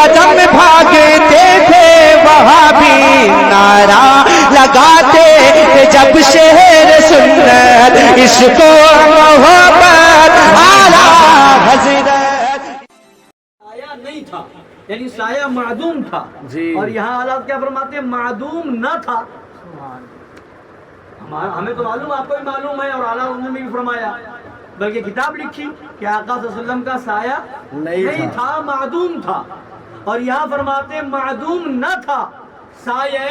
قدم بھاگتے تھے وہاں بھی نعرہ لگاتے تھے جب شہر سنت اس کو محبت اعلیٰ حضرت سایہ نہیں تھا، یعنی سایہ معدوم تھا اور یہاں حالات کیا فرماتے ہیں؟ معدوم نہ تھا. ہمیں تو معلوم، آپ کو بھی معلوم ہے، اور اعلیٰ حضرت نے بھی فرمایا، بلکہ کتاب لکھی کہ آقا صلی اللہ علیہ وسلم کا سایہ نہیں تھا، معدوم تھا. اور یہاں فرماتے ہیں معدوم نہ تھا سایہ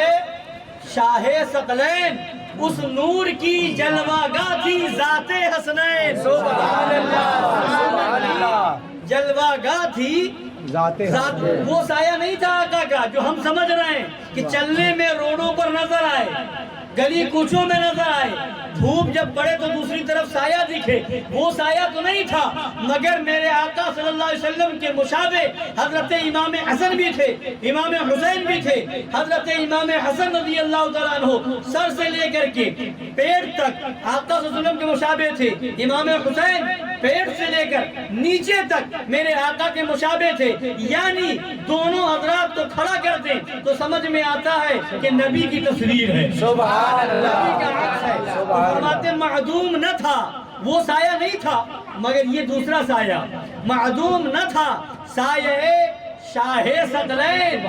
شاہ ثقلین، اس نور کی جلوہ گاہ تھی ذات حسنین. سبحان اللہ، جلوہ گاہ تھی ذات. وہ سایہ نہیں تھا آقا کا جو ہم سمجھ رہے ہیں کہ چلنے میں روڈوں پر نظر آئے، گلی کوچوں میں نظر آئے، دھوپ جب پڑے تو دوسری طرف سایہ دکھے. وہ سایہ تو نہیں تھا، مگر میرے آقا صلی اللہ علیہ وسلم کے مشابہ حضرت امام حسن بھی تھے، امام حسین بھی تھے. حضرت امام حسن رضی اللہ تعالیٰ عنہ سر سے لے کر کے پیٹ تک آقا صلی اللہ علیہ وسلم کے مشابہ تھے. امام حسین پیٹ سے لے کر نیچے تک میرے آقا کے مشابہ تھے. یعنی دونوں حضرات کو کھڑا کر دیں تو سمجھ میں آتا ہے کہ نبی کی تصویر ہے. سبحان اللہ. فرماتے معدوم نہ تھا، وہ سایہ نہیں تھا، مگر یہ دوسرا سایہ. معدوم نہ تھا سایہ شاہ ثقلین،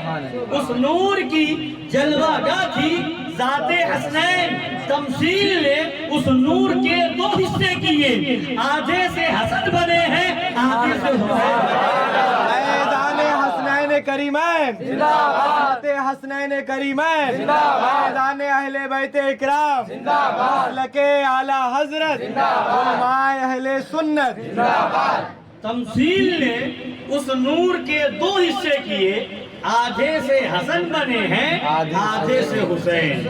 اس نور کی جلوہ گاہ تھی ذات حسنین. تمثیل نے اس نور کے دو حصے کیے، آدھے سے حسن بنے ہیں، آدھے سے حسنین کریمین زندہ حسنین کریمین میدان اہل بیت اکرام مسلک اعلیٰ حضرت علماء اہل سنت. تمثیل نے اس نور کے دو حصے کیے، آدھے سے حسن بنے ہیں، آدھے سے حسین.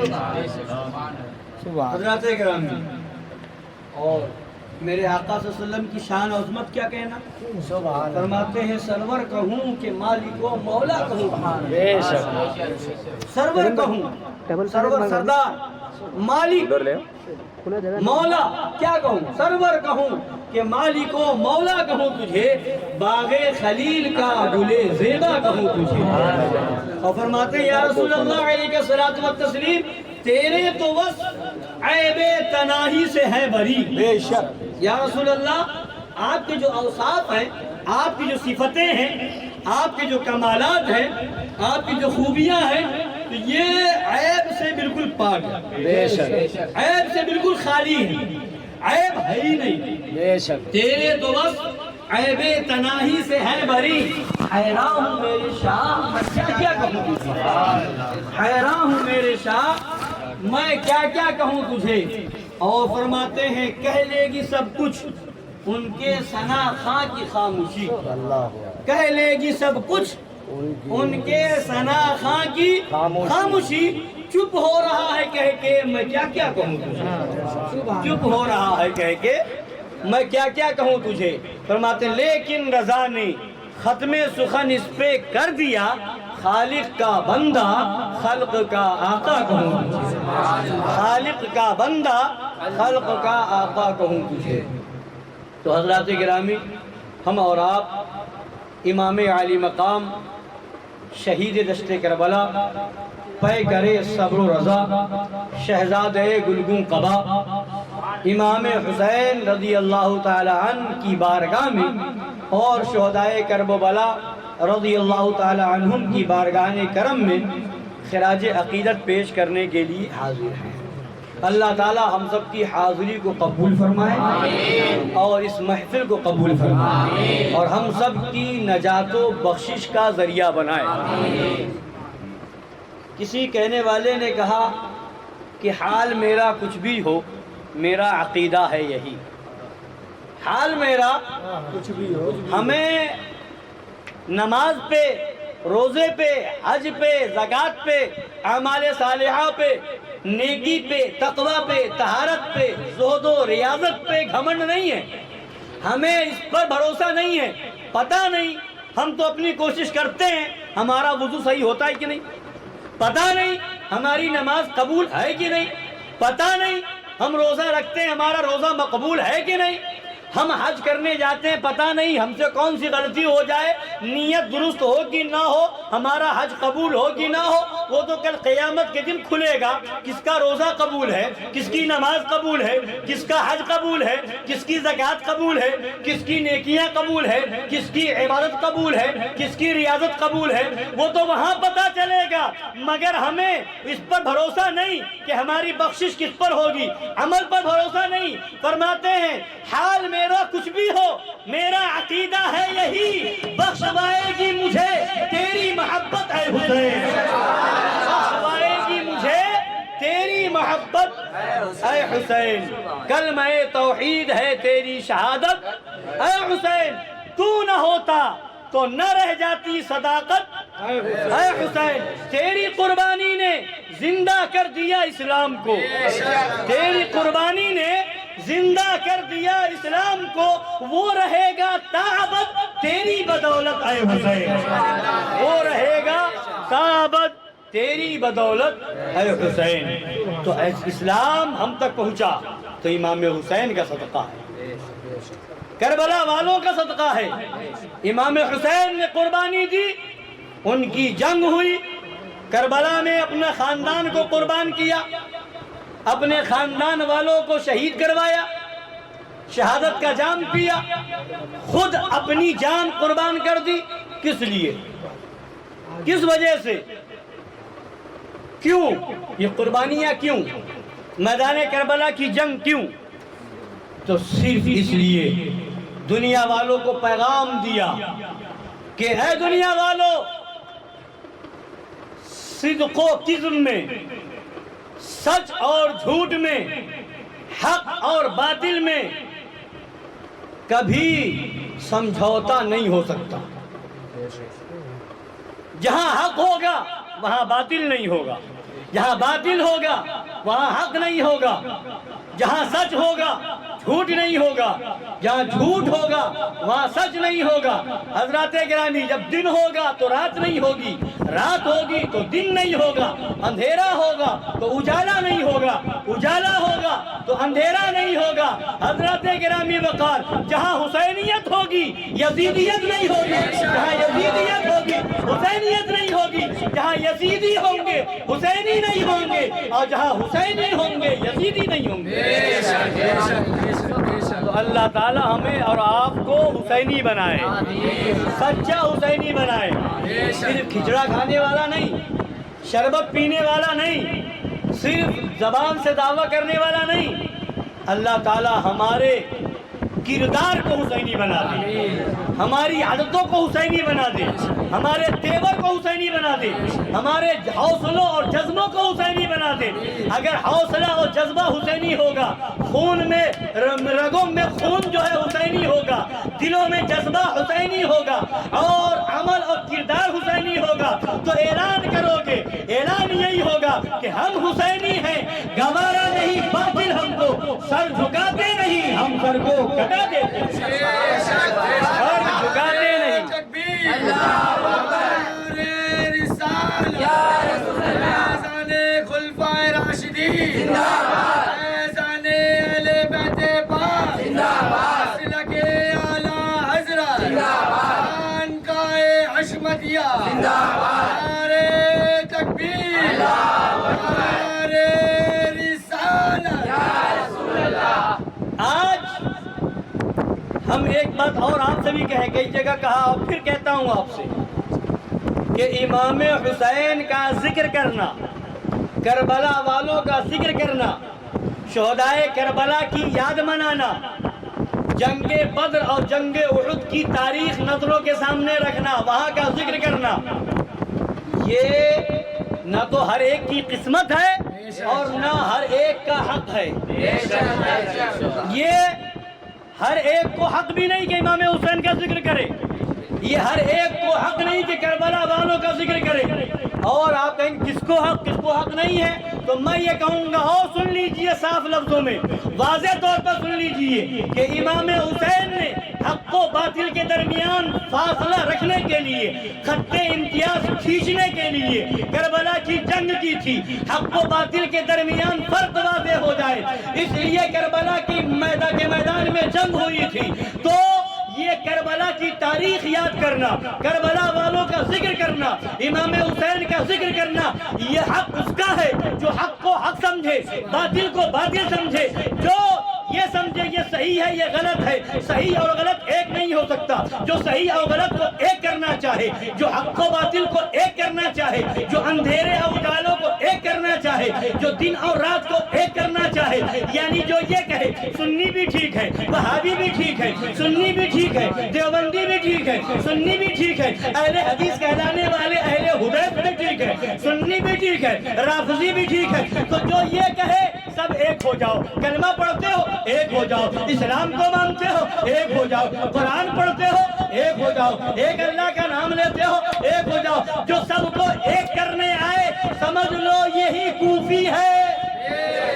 حضرات گرامی، اور میرے آقا صلی اللہ علیہ وسلم کی شان و عظمت کیا کہنا. فرماتے ہیں سرور کہوں کہ مالک و مولا کہوں. سرور کہوں، سرور سردار، مالک مولا کیا کہوں. سرور کہوں کہ مالک و مولا کہوں تجھے، باغ خلیل کا گل زیبا کہوں تجھے. اور فرماتے ہیں یا رسول اللہ علیہ الصلوۃ والتسلیم، تیرے تو بس عیب تناہی سے ہے بری. بے شک یا رسول اللہ، آپ کے جو اوصاف ہیں، آپ کی جو صفتیں ہیں، آپ کے جو کمالات ہیں، آپ کی جو خوبیاں ہیں، یہ عیب سے بالکل پاک ہے. بے شک عیب سے بالکل خالی ہے، عیب ہے ہی نہیں. بے شک تیرے تو بس عیب تناہی سے ہے بری. حیران ہوں میرے شاہ، میں کیا کیا کہوں تجھے. حیران ہوں میرے شاہ، میں کیا کیا کہوں تجھے. اور فرماتے ہیں کہہ لے گی سب کچھ ان کے ثنا خاں کی خاموشی. کہہ لے گی سب کچھ ان کے ثنا خاں کی خاموشی. چپ ہو رہا ہے کہہ کے میں کیا کیا کہوں تجھے. چپ ہو رہا ہے کہہ کے میں کیا کیا کہوں تجھے. فرماتے ہیں لیکن رضا نے ختم سخن اس پہ کر دیا، خالق کا بندہ خلق کا آقا کہوں تجھے. خالق کا بندہ خلق کا آقا کہوں تجھے. تو حضرات گرامی، ہم اور آپ امام عالی مقام شہید دشت کربلا پے کرے صبر و رضا شہزادہ گلگوں قبا امام حسین رضی اللہ تعالی عنہ کی بارگاہ میں اور شہدائے کرب و بلا رضی اللہ تعالی عنہم کی بارگاہ کرم میں خراج عقیدت پیش کرنے کے لیے حاضر ہیں. اللہ تعالی ہم سب کی حاضری کو قبول فرمائے اور اس محفل کو قبول فرمائے اور ہم سب کی نجات و بخشش کا ذریعہ بنائے. کسی کہنے والے نے کہا کہ حال میرا کچھ بھی ہو میرا عقیدہ ہے یہی. حال میرا کچھ بھی ہو، ہمیں نماز پہ، روزے پہ، حج پہ، زکوٰۃ پہ، اعمال صالحہ پہ، نیکی پہ، تقوی پہ، طہارت پہ، زہد و ریاضت پہ گھمنڈ نہیں ہے. ہمیں اس پر بھروسہ نہیں ہے. پتہ نہیں، ہم تو اپنی کوشش کرتے ہیں ہمارا وضو صحیح ہوتا ہے کہ نہیں. پتہ نہیں ہماری نماز قبول ہے کہ نہیں. پتہ نہیں ہم روزہ رکھتے ہیں ہمارا روزہ مقبول ہے کہ نہیں. ہم حج کرنے جاتے ہیں، پتہ نہیں ہم سے کون سی غلطی ہو جائے، نیت درست ہو کہ نہ ہو، ہمارا حج قبول ہو کہ نہ ہو، وہ تو کل قیامت کے دن کھلے گا۔ کس کا روزہ قبول ہے، کس کی نماز قبول ہے، کس کا حج قبول ہے، کس کی زکوٰۃ قبول ہے، کس کی نیکیاں قبول ہے، کس کی عبادت قبول ہے، کس کی ریاضت قبول ہے، وہ تو وہاں پتہ چلے گا۔ مگر ہمیں اس پر بھروسہ نہیں کہ ہماری بخشش کس پر ہوگی، عمل پر بھروسہ نہیں۔ فرماتے ہیں حال میرا کچھ بھی ہو، میرا عقیدہ ہے یہی، بخشوائے گی مجھے تیری محبت اے حسین، بخشوائے گی مجھے تیری محبت اے حسین، کلمہ توحید ہے تیری شہادت اے حسین، تو نہ ہوتا تو نہ رہ جاتی صداقت اے حسین، تیری قربانی نے زندہ کر دیا اسلام کو، تیری قربانی نے زندہ کر دیا اسلام کو، وہ رہے گا تابت تیری بدولت اے حسین، وہ رہے گا تابت تیری بدولت اے حسین۔ تو اسلام ہم تک پہنچا تو امام حسین کا صدقہ ہے، کربلا والوں کا صدقہ ہے۔ امام حسین نے قربانی دی، ان کی جنگ ہوئی، کربلا میں اپنے خاندان کو قربان کیا، اپنے خاندان والوں کو شہید کروایا، شہادت کا جام پیا، خود اپنی جان قربان کر دی۔ کس لیے، کس وجہ سے، کیوں یہ قربانیاں، کیوں میدان کربلا کی جنگ کیوں؟ تو صرف اس لیے دنیا والوں کو پیغام دیا کہ اے دنیا والوں، صدق و کذب میں، سچ اور جھوٹ میں، حق اور باطل میں کبھی سمجھوتا نہیں ہو سکتا۔ جہاں حق ہوگا وہاں باطل نہیں ہوگا، جہاں باطل ہوگا وہاں حق نہیں ہوگا، جہاں سچ ہوگا جھوٹ نہیں ہوگا، جہاں جھوٹ ہوگا وہاں سچ نہیں ہوگا۔ حضرات گرامی، جب دن ہوگا تو رات نہیں ہوگی، رات ہوگی تو دن نہیں ہوگا، اندھیرا ہوگا تو اجالا نہیں ہوگا، اجالا ہوگا تو اندھیرا نہیں ہوگا۔ حضرات گرامی وقار، جہاں حسینیت ہوگی یزیدیت نہیں ہوگی، جہاں یزیدیت ہوگی حسینیت نہیں ہوگی، جہاں یزیدی ہوں گے حسینی نہیں ہوں گے، اور جہاں حسینی ہوں گے یزیدی نہیں ہوں گے۔ تو اللہ تعالی ہمیں اور آپ کو حسینی بنائے، سچا حسینی بنائے، صرف کھچڑا کھانے والا نہیں، شربت پینے والا نہیں، صرف زبان سے دعویٰ کرنے والا نہیں۔ اللہ تعالی ہمارے کردار کو حسینی بنا دے، ہماری عادتوں کو حسینی بنا دے، ہمارے تیور کو حسینی بنا دے، ہمارے حوصلوں اور جذبوں کو حسینی بنا دے۔ اگر حوصلہ اور جذبہ حسینی ہوگا، خون میں، رگوں میں خون جو ہے حسینی ہوگا، دلوں میں جذبہ حسینی ہوگا، اور عمل اور کردار حسینی ہوگا، تو اعلان کرو گے، اعلان یہی ہوگا کہ ہم حسینی ہیں، گوارا نہیں باطل ہم کو، سر جھکاتے نہیں، ہم سر کو کٹا دیتے، سر جھکاتے نہیں۔ اللہ اکبر، رسالت یا رسول اللہ، اذان خلفائے راشدین زندہ باد، اذان اہل بیت پاک زندہ باد، مسلک اعلیٰ حضرت زندہ باد، خانقاہ حشمتیہ زندہ باد، نعرہ تکبیر، نعرہ رسالت یا رسول اللہ۔ آج ہم ایک بات اور آپ سے بھی کئی جگہ کہا، اور پھر کہتا ہوں آپ سے کہ امام حسین کا ذکر کرنا، کربلا والوں کا ذکر کرنا، شہدائے کربلا کی یاد منانا، جنگ بدر اور جنگ احد کی تاریخ نظروں کے سامنے رکھنا، وہاں کا ذکر کرنا، یہ نہ تو ہر ایک کی قسمت ہے اور نہ ہر ایک کا حق ہے۔ یہ ہر ایک کو حق بھی نہیں کہ امام حسین کا ذکر کرے، یہ ہر ایک کو حق نہیں کہ کربلا والوں کا ذکر کرے۔ اور آپ کہیں کس کو حق نہیں ہے، تو میں یہ کہوں گا، اور سن لیجئے صاف لفظوں میں، واضح طور پر سن لیجئے کہ امام حسین نے حق و باطل باطل کے درمیان فاصلہ رکھنے کے لیے، خط امتیاز کھینچنے کے لیے کربلا کی جنگ کی تھی، حق و باطل کے درمیان فرق واضح ہو جائے، اس لیے کربلا کی میدان میں جنگ ہوئی تھی۔ تو یہ کربلا کی تاریخ یاد کرنا، کربلا والوں کا ذکر کرنا، امام حسین کا ذکر کرنا، یہ حق اس کا ہے جو حق کو حق سمجھے، باطل کو باطل سمجھے، جو یہ سمجھے یہ صحیح ہے یہ غلط ہے، صحیح اور غلط ایک نہیں ہو سکتا، جو صحیح اور غلط کو ایک کرنا چاہے، جو حق و باطل کو ایک کرنا چاہے، جو اندھیرے اور اجالوں کو ایک کرنا چاہے، جو دن اور رات کو ایک کرنا چاہے، یعنی جو یہ کہے سنی بھی ٹھیک ہے، وہابی بھی ٹھیک ہے، سنی بھی ٹھیک ہے، دیوبندی بھی ٹھیک ہے، سنی بھی ٹھیک ہے، اہل حدیث کہلانے والے اہل حدیث بھی ٹھیک ہے، سنی بھی ٹھیک ہے، رافضی بھی ٹھیک ہے، تو جو یہ کہے سب ایک ہو جاؤ، کلمہ پڑھتے ہو ایک ہو جاؤ، اسلام کو مانتے ہو ایک ہو جاؤ، قرآن پڑھتے ہو ایک ہو جاؤ، ایک اللہ کا نام لیتے ہو ایک ہو جاؤ، جو سب کو ایک کرنے آئے سمجھ لو یہی کوفی ہے،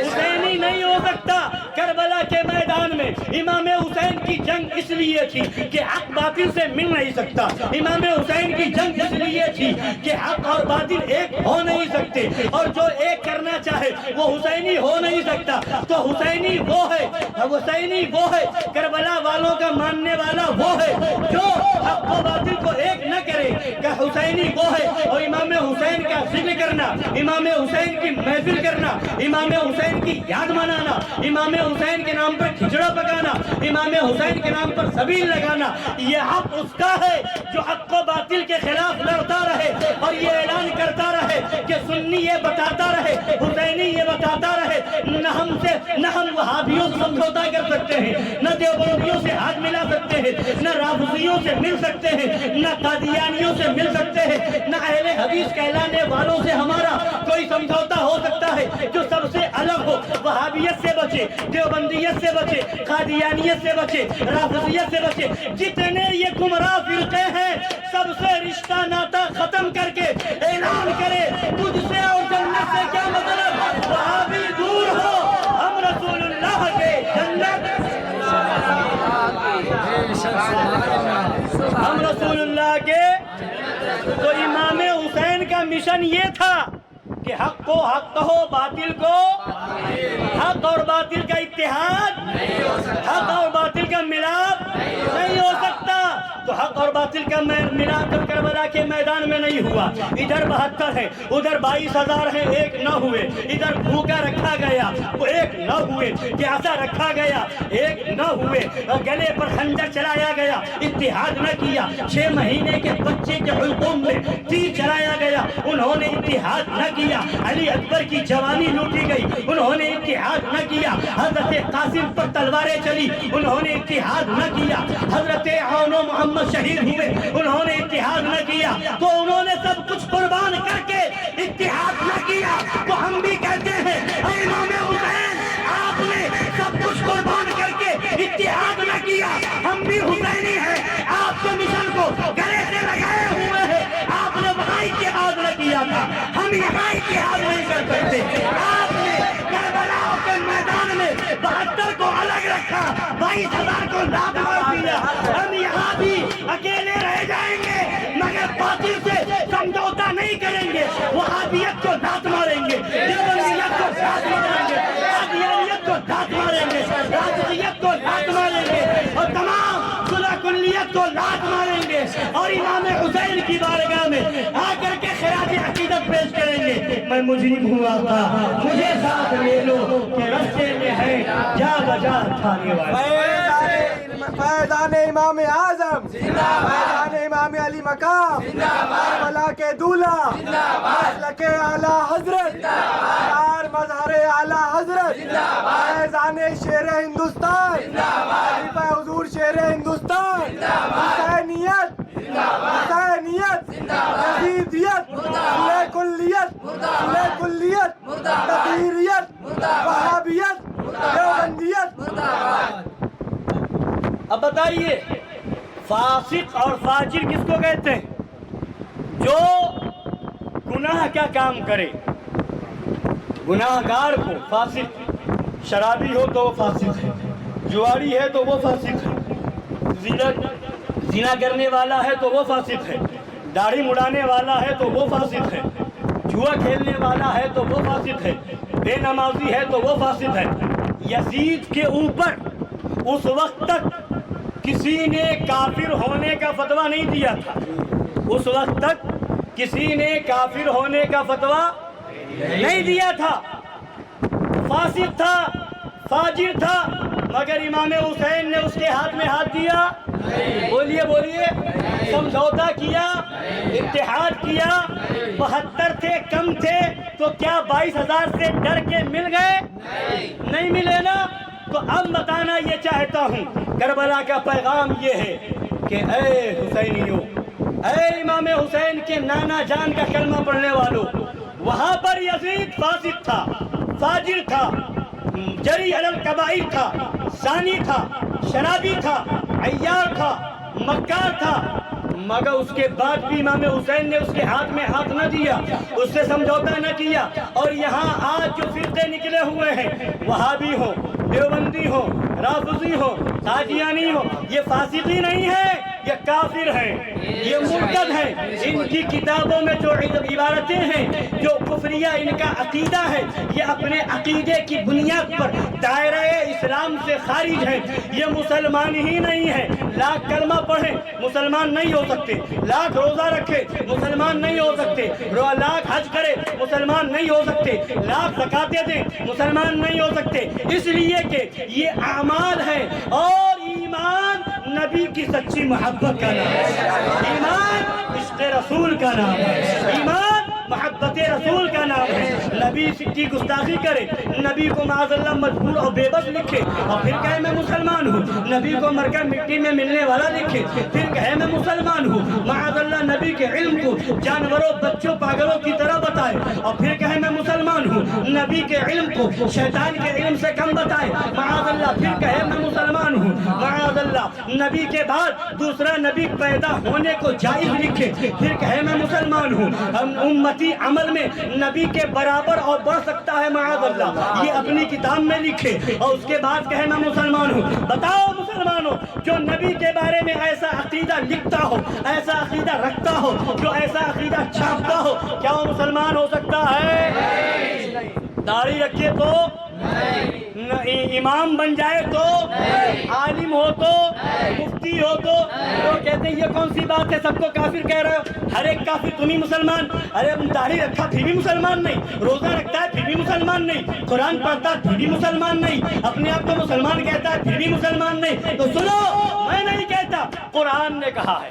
حسینی نہیں ہو سکتا۔ کربلا کے میدان میں امام حسین کی جنگ اس لیے تھی کہ حق باطل سے مل نہیں سکتا، امام حسین کی جنگ اس لیے تھی کہ حق اور باطل ایک ہو نہیں سکتے، اور جو ایک کرنا چاہے وہ حسینی ہو نہیں سکتا، تو حسینی وہ ہے، حسینی وہ ہے، کربلا والوں کا ماننے والا وہ ہے جو حق و باطل کو ایک نہ کرے، کہ حسینی وہ ہے۔ اور امام حسین کا ذکر کرنا، امام حسین کی محفل کرنا، امام حسین کی یاد منانا، امام حسین کے نام پر کھچڑا پکانا، امام حسین کے نام پر سبیل لگانا، یہ حق اس کا ہے جو حق و باطل کے خلاف لڑتا رہے اور یہ اعلان کرتا رہے کہ سنی یہ بتاتا رہے، حسینی یہ بتاتا رہے، نہ ہم وہابیوں سے سمجھوتا کر سکتے ہیں، نہ دیوبندیوں سے ہاتھ ملا سکتے ہیں، نہ رافضیوں سے مل سکتے ہیں، نہ قادیانیوں سے مل سکتے ہیں، نہ اہل حدیث کہلانے والوں سے ہمارا کوئی سمجھوتا ہو سکتا ہے جو سب سے الگ ہو، وہابیت سے بچے، دیوبندیت سے بچے، قادیانیت سے بچے، رافضیت سے بچے، جتنے یہ گمراہ فرقے ہیں سب سے رشتہ ناتا ختم کر کے اعلان کرے تجھ سے اور جنت سے کیا مطلب، وہابی دور ہو، ہم رسول اللہ کے جنت، ہم رسول اللہ کے۔ تو امام حسین کا مشن یہ تھا کہ حق کو حق کہو، باطل کو حق اور باطل کا اتحاد، حق اور باطل کا ملاپ نہیں ہو سکتا۔ تو حق اور باطل کا ملاپ جب کربلا کے میدان میں نہیں ہوا، ادھر 72 ہیں، ادھر 22,000 ہیں، ایک نہ ہوئے، ادھر بھوکا رکھا گیا وہ ایک نہ ہوئے، پیاسا رکھا گیا ایک نہ ہوئے، گلے پر خنجر چلایا گیا اتحاد نہ کیا، 6 مہینے کے بچے کے حلقوم میں تیر چلایا گیا، انہوں نے اتحاد نہ کیا، علی اکبر کی جوانی لوٹی گئی، انہوں نے اتحاد نہ کیا، حضرت قاسم پر تلواریں چلی، انہوں نے اتحاد نہ کیا، حضرت عون و محمد شہید ہوئے، انہوں نے اتحاد نہ کیا، تو انہوں نے سب کچھ قربان کر کے اتحاد نہ کیا، تو ہم بھی کہتے ہیں اے امام حسین آپ نے سب کچھ قربان کر کے اتحاد نہ کیا، ہم بھی حسینی ہیں، آپ کے مشن کو گلے سے لگائے ہوئے ہیں، آپ نے وہاں اتحاد نہ کیا تھا، ہم یہاں اتحاد نہیں کر سکتے، آپ نے کربلا کے میدان میں 72 کو الگ رکھا، 22,000 کو لات مار دیا، ہم یہاں بھی اکیلے رہ جائیں گے مگر باطل سے سمجھوتا نہیں کریں گے، وہابیت کو دھات ماریں گے، دیوبندیت کو دھات ماریں گے، قادیانیت کو دھات ماریں گے، رافضیت کو دھات ماریں گے، اور تمام صلح کلیت کو لات ماریں گے، اور امام حسین کی بارگاہ میں آ کر کے خراج عقیدت پیش کریں گے، میں مجرم ہوا تھا مجھے ساتھ لے لو کہ رستے میں ہے جا بجا تھانے والے۔ فیضان امام اعظم، فیضان امام علی مقام، کربلا کے دولہ، مسلک اعلیٰ حضرت، چار مظہر اعلیٰ حضرت، فیضان شیر ہندوستان، خلیفہ حضور شیر ہندوستان، حسینیت، حسینیت، یزیدیت، صلح کلیت، صلح کلیت، تطہیریت، وہابیت، دیوبندیت۔ اب بتائیے فاسق اور فاجر کس کو کہتے ہیں؟ جو گناہ کیا کام کرے، گناہ گار کو فاسق، شرابی ہو تو وہ فاسق ہے، جواری ہے تو وہ فاسق ہے، زنا زنا کرنے والا ہے تو وہ فاسق ہے، داڑھی مڑانے والا ہے تو وہ فاسق ہے، جوا کھیلنے والا ہے تو وہ فاسق ہے، بے نمازی ہے تو وہ فاسق ہے۔ یزید کے اوپر اس وقت تک کسی نے کافر ہونے کا فتویٰ نہیں دیا تھا، اس وقت تک کسی نے کافر ہونے کا فتویٰ نہیں دیا تھا، فاسق تھا، فاجر تھا، مگر امام حسین نے اس کے ہاتھ میں ہاتھ دیا، بولیے بولیے، سمجھوتا کیا، اتحاد کیا۔ 72 تھے، کم تھے تو کیا 22,000 سے ڈر کے مل گئے؟ نہیں ملے نا۔ تو اب بتانا یہ چاہتا ہوں، کربلا کا پیغام یہ ہے کہ اے حسینیوں، اے امام حسین کے نانا جان کا کلمہ پڑھنے والوں، وہاں پر یزید فاسق تھا، فاجر تھا، جری علی الکبائر تھا، زانی تھا، شرابی تھا، عیار تھا، مکار تھا، مگر اس کے بعد بھی امام حسین نے اس کے ہاتھ میں ہاتھ نہ دیا، اس سے سمجھوتا نہ کیا۔ اور یہاں آج جو فرقے نکلے ہوئے ہیں، وہابی ہو، دیوبندی ہو، رافضی ہو، قادیانی ہو، یہ فاسقی نہیں ہے، یہ کافر ہیں، یہ مرتد ہیں۔ ان کی کتابوں میں جو عبارتیں ہیں، جو کفریہ ان کا عقیدہ ہے، یہ اپنے عقیدے کی بنیاد پر دائرہ اسلام سے خارج ہیں، یہ مسلمان ہی نہیں ہیں۔ لاکھ کلمہ پڑھیں مسلمان نہیں ہو سکتے، لاکھ روزہ رکھے مسلمان نہیں ہو سکتے، لاکھ حج کرے مسلمان نہیں ہو سکتے، لاکھ زکاتیں دیں مسلمان نہیں ہو سکتے، اس لیے کہ یہ اعمال ہیں، اور ایمان نبی کی سچی محبت کا نام ہے، ایمان عشق رسول کا نام ہے، ایمان محبت رسول کا نام ہے۔ نبی کی گستاخی کرے، نبی کو معاذ اللہ مجبور اور بے بس لکھے اور پھر کہے میں مسلمان ہوں، نبی کو مر کر مٹی میں ملنے والا لکھے پھر کہے میں مسلمان ہوں، معاذ اللہ نبی کے علم کو جانوروں، بچوں، پاگلوں کی طرح بتائے اور پھر کہے میں مسلمان ہوں، نبی کے علم کو شیطان کے علم سے کم بتائے، معاذ اللہ پھر کہے میں مسلمان ہوں، معاذ اللہ نبی کے بعد دوسرا نبی پیدا ہونے کو جائز لکھے پھر کہے میں مسلمان ہوں، امتی عمل میں نبی کے برابر اور بڑھ سکتا ہے معاذ اللہ، یہ اپنی کتاب میں لکھے اور اس کے بعد کہے میں مسلمان ہوں۔ بتاؤ مسلمانوں، جو نبی کے بارے میں ایسا عقیدہ لکھتا ہو، ایسا عقیدہ رکھتا ہو، جو ایسا عقیدہ چھاپتا ہو، کیا وہ مسلمان ہو سکتا ہے؟ داڑھی رکھے تو امام بن جائے تو، عالم ہو تو، مفتی ہو تو، وہ کہتے ہیں یہ کون سی بات ہے، سب کو کافر کہہ رہے ہو، ہر ایک کافر تم ہی مسلمان، ارے داڑھی رکھا پھر بھی مسلمان نہیں، روزہ رکھتا ہے پھر بھی مسلمان نہیں، قرآن پڑھتا ہے پھر بھی مسلمان نہیں، اپنے آپ کو مسلمان کہتا ہے پھر بھی مسلمان نہیں۔ تو سنو، میں نہیں کہتا، قرآن نے کہا ہے،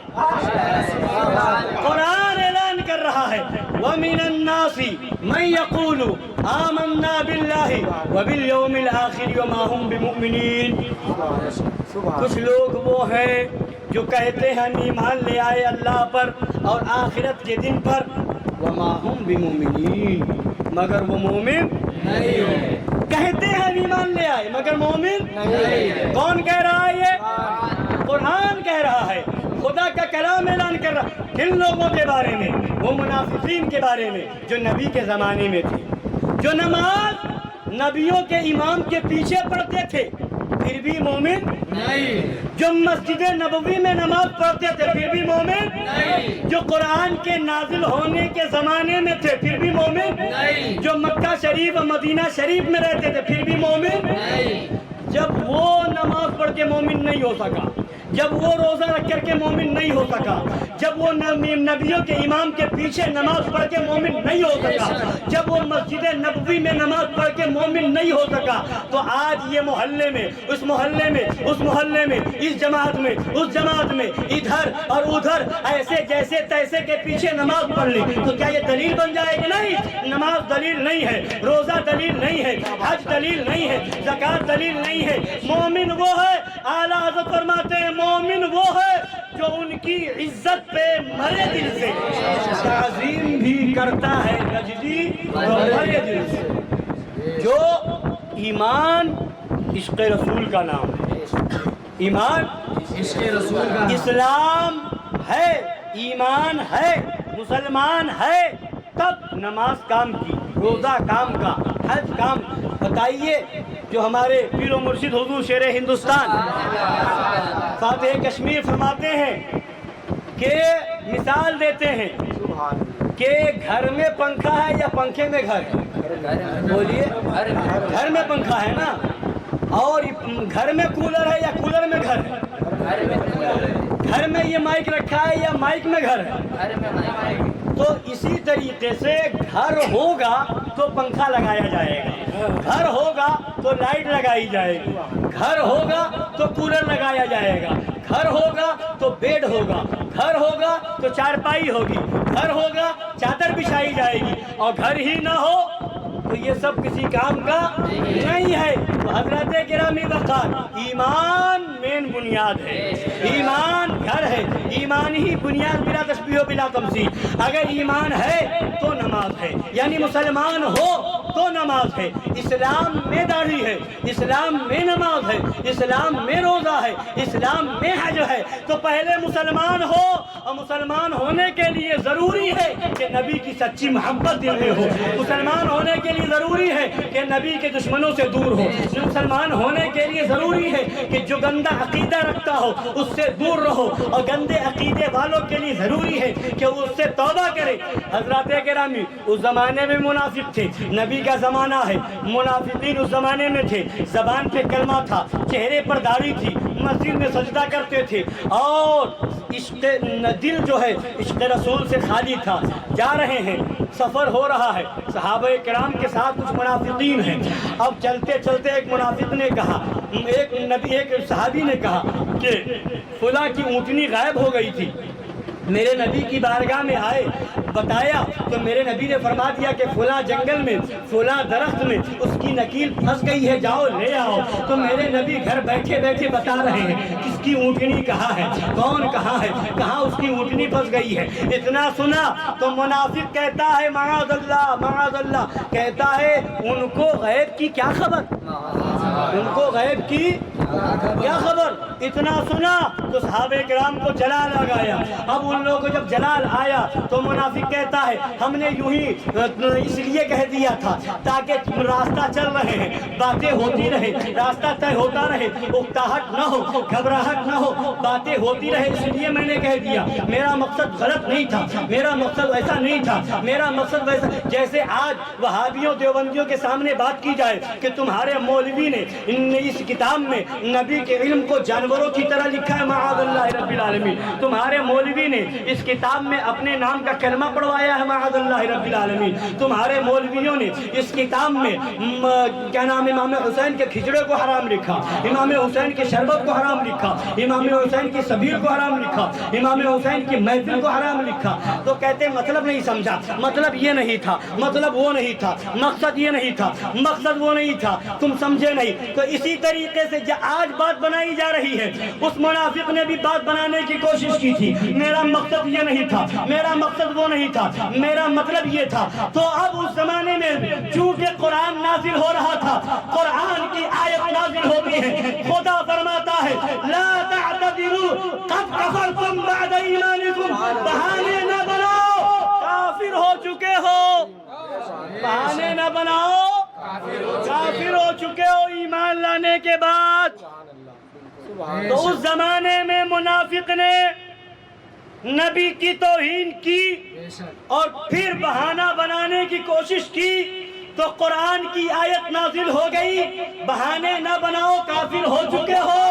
قرآن اعلان کر رہا ہے، وَمِنَ النَّاسِ مَن يَقُولُ آمَنَّا بِاللَّهِ وَبِالْيَوْمِ الْآخِرِ وَمَا هُمْ بِمُؤْمِنِينَ۔ کچھ لوگ وہ ہیں جو کہتے ہیں ایمان لے آئے اللہ پر اور آخرت کے دن پر، وَمَا هُمْ بِمُؤْمِنِينَ، مگر وہ مومن نہیں ہے۔ کہتے ہیں ایمان لے آئے مگر مومن نہیں ہے۔ کون کہہ رہا ہے یہ؟ قرآن کہہ رہا ہے، خدا کا کلام اعلان کر رہا ہے۔ کن لوگوں کے بارے میں؟ وہ منافقین کے بارے میں جو نبی کے زمانے میں تھے، جو نماز نبیوں کے امام کے پیچھے پڑھتے تھے پھر بھی مومن نہیں، جو مسجد نبوی میں نماز پڑھتے تھے پھر بھی مومن نہیں، جو قرآن کے نازل ہونے کے زمانے میں تھے پھر بھی مومن نہیں، جو مکہ شریف اور مدینہ شریف میں رہتے تھے پھر بھی مومن نہیں۔ جب وہ نماز پڑھ کے مومن نہیں ہو سکا، جب وہ روزہ رکھ کر کے مومن نہیں ہو سکا، جب وہ نبیوں کے امام کے پیچھے نماز پڑھ کے مومن نہیں ہو سکا، جب وہ مسجد نبوی میں نماز پڑھ کے مومن نہیں ہو سکا، تو آج یہ محلے میں، اس محلے میں، اس محلے میں، اس جماعت میں، اس جماعت میں، ادھر اور ادھر ایسے جیسے تیسے کے پیچھے نماز پڑھ لی تو کیا یہ دلیل بن جائے گی؟ نہیں، نماز دلیل نہیں ہے، روزہ دلیل نہیں ہے، حج دلیل نہیں ہے، زکات دلیل نہیں ہے۔ مومن وہ ہے، اعلیٰ حضرت فرماتے ہیں، مومن وہ ہے جو ان کی عزت پہ مرے دل سے تعظیم بھی کرتا ہے، نجدی مرے دل سے۔ جو ایمان عشق رسول کا نام ہے، ایمان عشق رسول کا، اسلام ہے، ایمان ہے، مسلمان ہے، تب نماز کام کی، روزہ کام کا، حج کام۔ بتائیے جو ہمارے پیر و مرشد حضور شیر ہندوستان فاتح کشمیر فرماتے ہیں کہ مثال دیتے ہیں کہ گھر میں پنکھا ہے یا پنکھے میں گھر ہے؟ بولیے، گھر میں پنکھا ہے نا، اور گھر میں کولر ہے یا کولر میں گھر ہے؟ گھر میں یہ مائک رکھا ہے یا مائک میں گھر ہے؟ تو اسی طریقے سے گھر ہوگا تو پنکھا لگایا جائے گا، گھر ہوگا تو لائٹ لگائی جائے گی، گھر ہوگا تو کولر لگایا جائے گا، گھر ہوگا تو بیڈ ہوگا، گھر ہوگا تو چارپائی ہوگی، گھر ہوگا چادر بچھائی جائے گی، اور گھر ہی نہ ہو تو یہ سب کسی کام کا نہیں ہے۔ تو حضرت گرامی وقار، ایمان مین بنیاد ہے، ایمان گھر ہے، ایمان ہی بنیاد بلا تشبیہ و بلا تمثیل۔ اگر ایمان ہے تو نماز ہے، یعنی مسلمان ہو تو نماز ہے، اسلام میں داڑھی ہے، اسلام میں نماز ہے، اسلام میں روزہ ہے، اسلام میں حج ہے۔ تو پہلے مسلمان ہو، اور مسلمان ہونے کے لیے ضروری ہے کہ نبی کی سچی محبت دل میں ہو، مسلمان ہونے کے لیے ضروری ہے کہ نبی کے دشمنوں سے دور ہو، مسلمان ہونے کے لیے ضروری ہے کہ جو گندا عقیدہ رکھتا ہو اس سے دور رہو، اور گندے عقیدے والوں کے لیے ضروری ہے کہ وہ اس سے توبہ کرے۔ حضرات گرامی، اس زمانے میں منافق تھے، نبی کا زمانہ ہے، منافقین اس زمانے میں تھے، زبان پہ کلمہ تھا، چہرے پر داڑھی تھی، مسجد میں سجدہ کرتے تھے، اور عشق دل جو ہے عشق رسول سے خالی تھا۔ جا رہے ہیں، سفر ہو رہا ہے، صحابہ کرام کے ساتھ کچھ منافقین ہیں۔ اب چلتے چلتے ایک منافق نے کہا، ایک صحابی نے کہا کہ فلاں کی اونٹنی غائب ہو گئی تھی، میرے نبی کی بارگاہ میں آئے، بتایا تو میرے نبی نے فرما دیا کہ فلاں جنگل میں، فلاں درخت میں اس کی نکیل پھنس گئی ہے، جاؤ لے آؤ۔ تو میرے نبی گھر بیٹھے بیٹھے بتا رہے ہیں کس کی اونٹنی کہاں ہے، کون کہاں ہے، کہاں اس کی اونٹنی پھنس گئی ہے۔ اتنا سنا تو منافق کہتا ہے معاذ اللہ معاذ اللہ، کہتا ہے ان کو غیب کی کیا خبر، ان کو غیب کی کیا خبر۔ اتنا سنا تو صحابہ کرام کو جلال آ گیا۔ اب ان لوگوں کو جب جلال آیا تو منافق کہتا ہے ہم نے یوں ہی اس لیے کہہ دیا تھا تاکہ راستہ چل رہے ہیں، باتیں ہوتی رہے، راستہ طے ہوتا رہے، اکتاہٹ نہ ہو، گھبراہٹ نہ ہو، باتیں ہوتی رہے، اس لیے میں نے کہہ دیا۔ میرا مقصد غلط نہیں تھا، میرا مقصد ایسا نہیں تھا، میرا مقصد ویسا جیسے آج وہابیوں دیوبندیوں کے سامنے بات کی جائے کہ تمہارے مولوی نے اس کتاب میں نبی کے علم کو جانوروں کی طرح لکھا ہے، معاذ اللہ رب العالمین، تمہارے مولوی نے اس کتاب میں اپنے نام کا کلمہ پڑھوایا ہے، معاذ اللہ رب العالمین، تمہارے مولویوں نے اس کتاب میں کیا نام امام حسین کے کھچڑے کو حرام لکھا، امام حسین کے شربت کو حرام لکھا، امام حسین کی سبیل کو حرام لکھا، امام حسین کی محفل کو حرام لکھا۔ تو کہتے مطلب نہیں سمجھا، مطلب یہ نہیں تھا، مطلب وہ نہیں تھا، مقصد یہ نہیں تھا، مقصد وہ نہیں تھا، تم سمجھے نہیں۔ تو اسی طریقے سے آج بات بنائی جا رہی ہے، اس منافق نے بھی بات بنانے کی کوشش کی تھی، میرا مقصد یہ نہیں تھا، میرا مقصد وہ نہیں تھا، میرا مطلب یہ تھا۔ تو اب اس زمانے میں چونکہ قرآن نازل ہو رہا تھا، قرآن کی آیت نازل ہوتی ہے، خدا فرماتا ہے لا تعتذروا قد کفرتم بعد ایمانکم، بہانے نہ بناؤ، کافر ہو چکے ہو، بہانے نہ بناؤ، کافر ہو چکے ہو ایمان لانے کے بعد۔ تو اس زمانے میں منافق نے نبی کی توہین کی اور پھر بہانہ بنانے کی کوشش کی، تو قرآن کی آیت نازل ہو گئی، بہانے نہ بناؤ، کافر ہو چکے ہو۔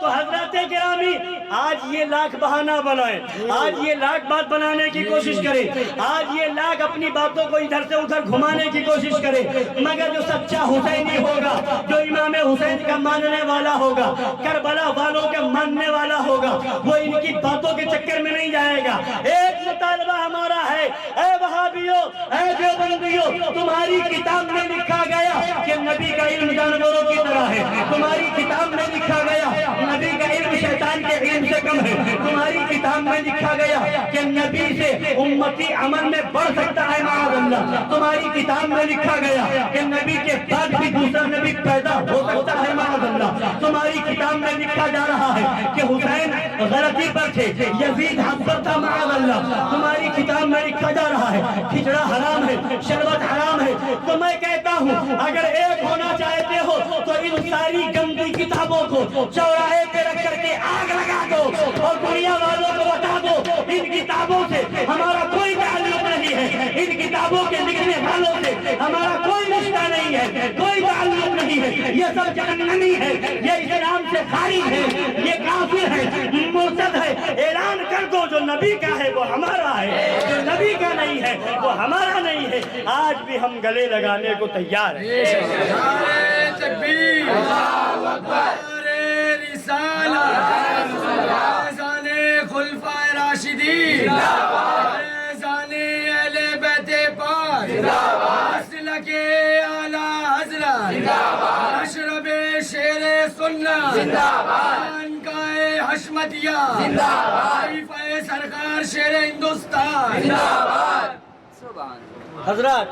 تو حضرات گرامی، آج یہ لاکھ بہانہ بنائے، آج یہ لاکھ بات بنانے کی کوشش کرے، آج یہ لاکھ اپنی باتوں کو ادھر سے ادھر گھمانے کی کوشش کرے، مگر جو سچا حسینی ہوگا، جو امام حسین کا ماننے والا ہوگا، کربلا والوں کے ماننے والا ہوگا، وہ ان کی باتوں کے چکر میں نہیں جائے گا۔ ایک مطالبہ ہمارا ہے، اے وہابیوں، اے دیوبندیوں، تمہاری کتاب میں لکھا گیا کہ نبی کا علم جانوروں کی طرح ہے، تمہاری کتاب میں لکھا گیا نبی کا علم شیطان کے علم سے کم ہے، تمہاری کتاب میں لکھا گیا کہ نبی سے امتی عمل میں بڑھ سکتا ہے، معاذ اللہ، تمہاری کتاب میں لکھا گیا کہ نبی کے بعد بھی دوسرا نبی پیدا ہو سکتا ہے، معاذ اللہ، تمہاری کتاب میں لکھا جا رہا ہے کہ حسین غلطی پر تھے، یزید حق پر تھا، معاذ اللہ، تمہاری کتاب میں لکھا جا رہا ہے کھچڑا حرام ہے، شربت حرام ہے۔ تو میں کہتا ہوں اگر ایک ہونا چاہتے ہو تو ان ساری گندی کتابوں کو چوراہے پہ رکھ کر کے آگ لگا دو اور دنیا والوں کو بتا دو ان کتابوں سے ہمارا کوئی تعلق نہیں ہے، ان کتابوں کے لکھنے والوں سے ہمارا کوئی رشتہ نہیں ہے، کوئی تعلق نہیں ہے، یہ سب جہنمی ہے، یہ اسلام سے خارج ہے، یہ کافر ہے، مرتد ہے۔ اعلان کر دو جو نبی کا ہے وہ ہمارا ہے، جو نبی کا نہیں ہے وہ ہمارا نہیں ہے۔ آج بھی ہم گلے لگانے کو تیار ہیں۔ نعرہ تکبیر، نعرہ رسالت، فیضان خلفائے راشدین، فیضان اہل بیت پاک، مسلک اعلی حضرت، مشرب شیر سنت، خانقاہ حشمتیہ، خلیفہ سرکار شیر ہندوستان۔ حضرات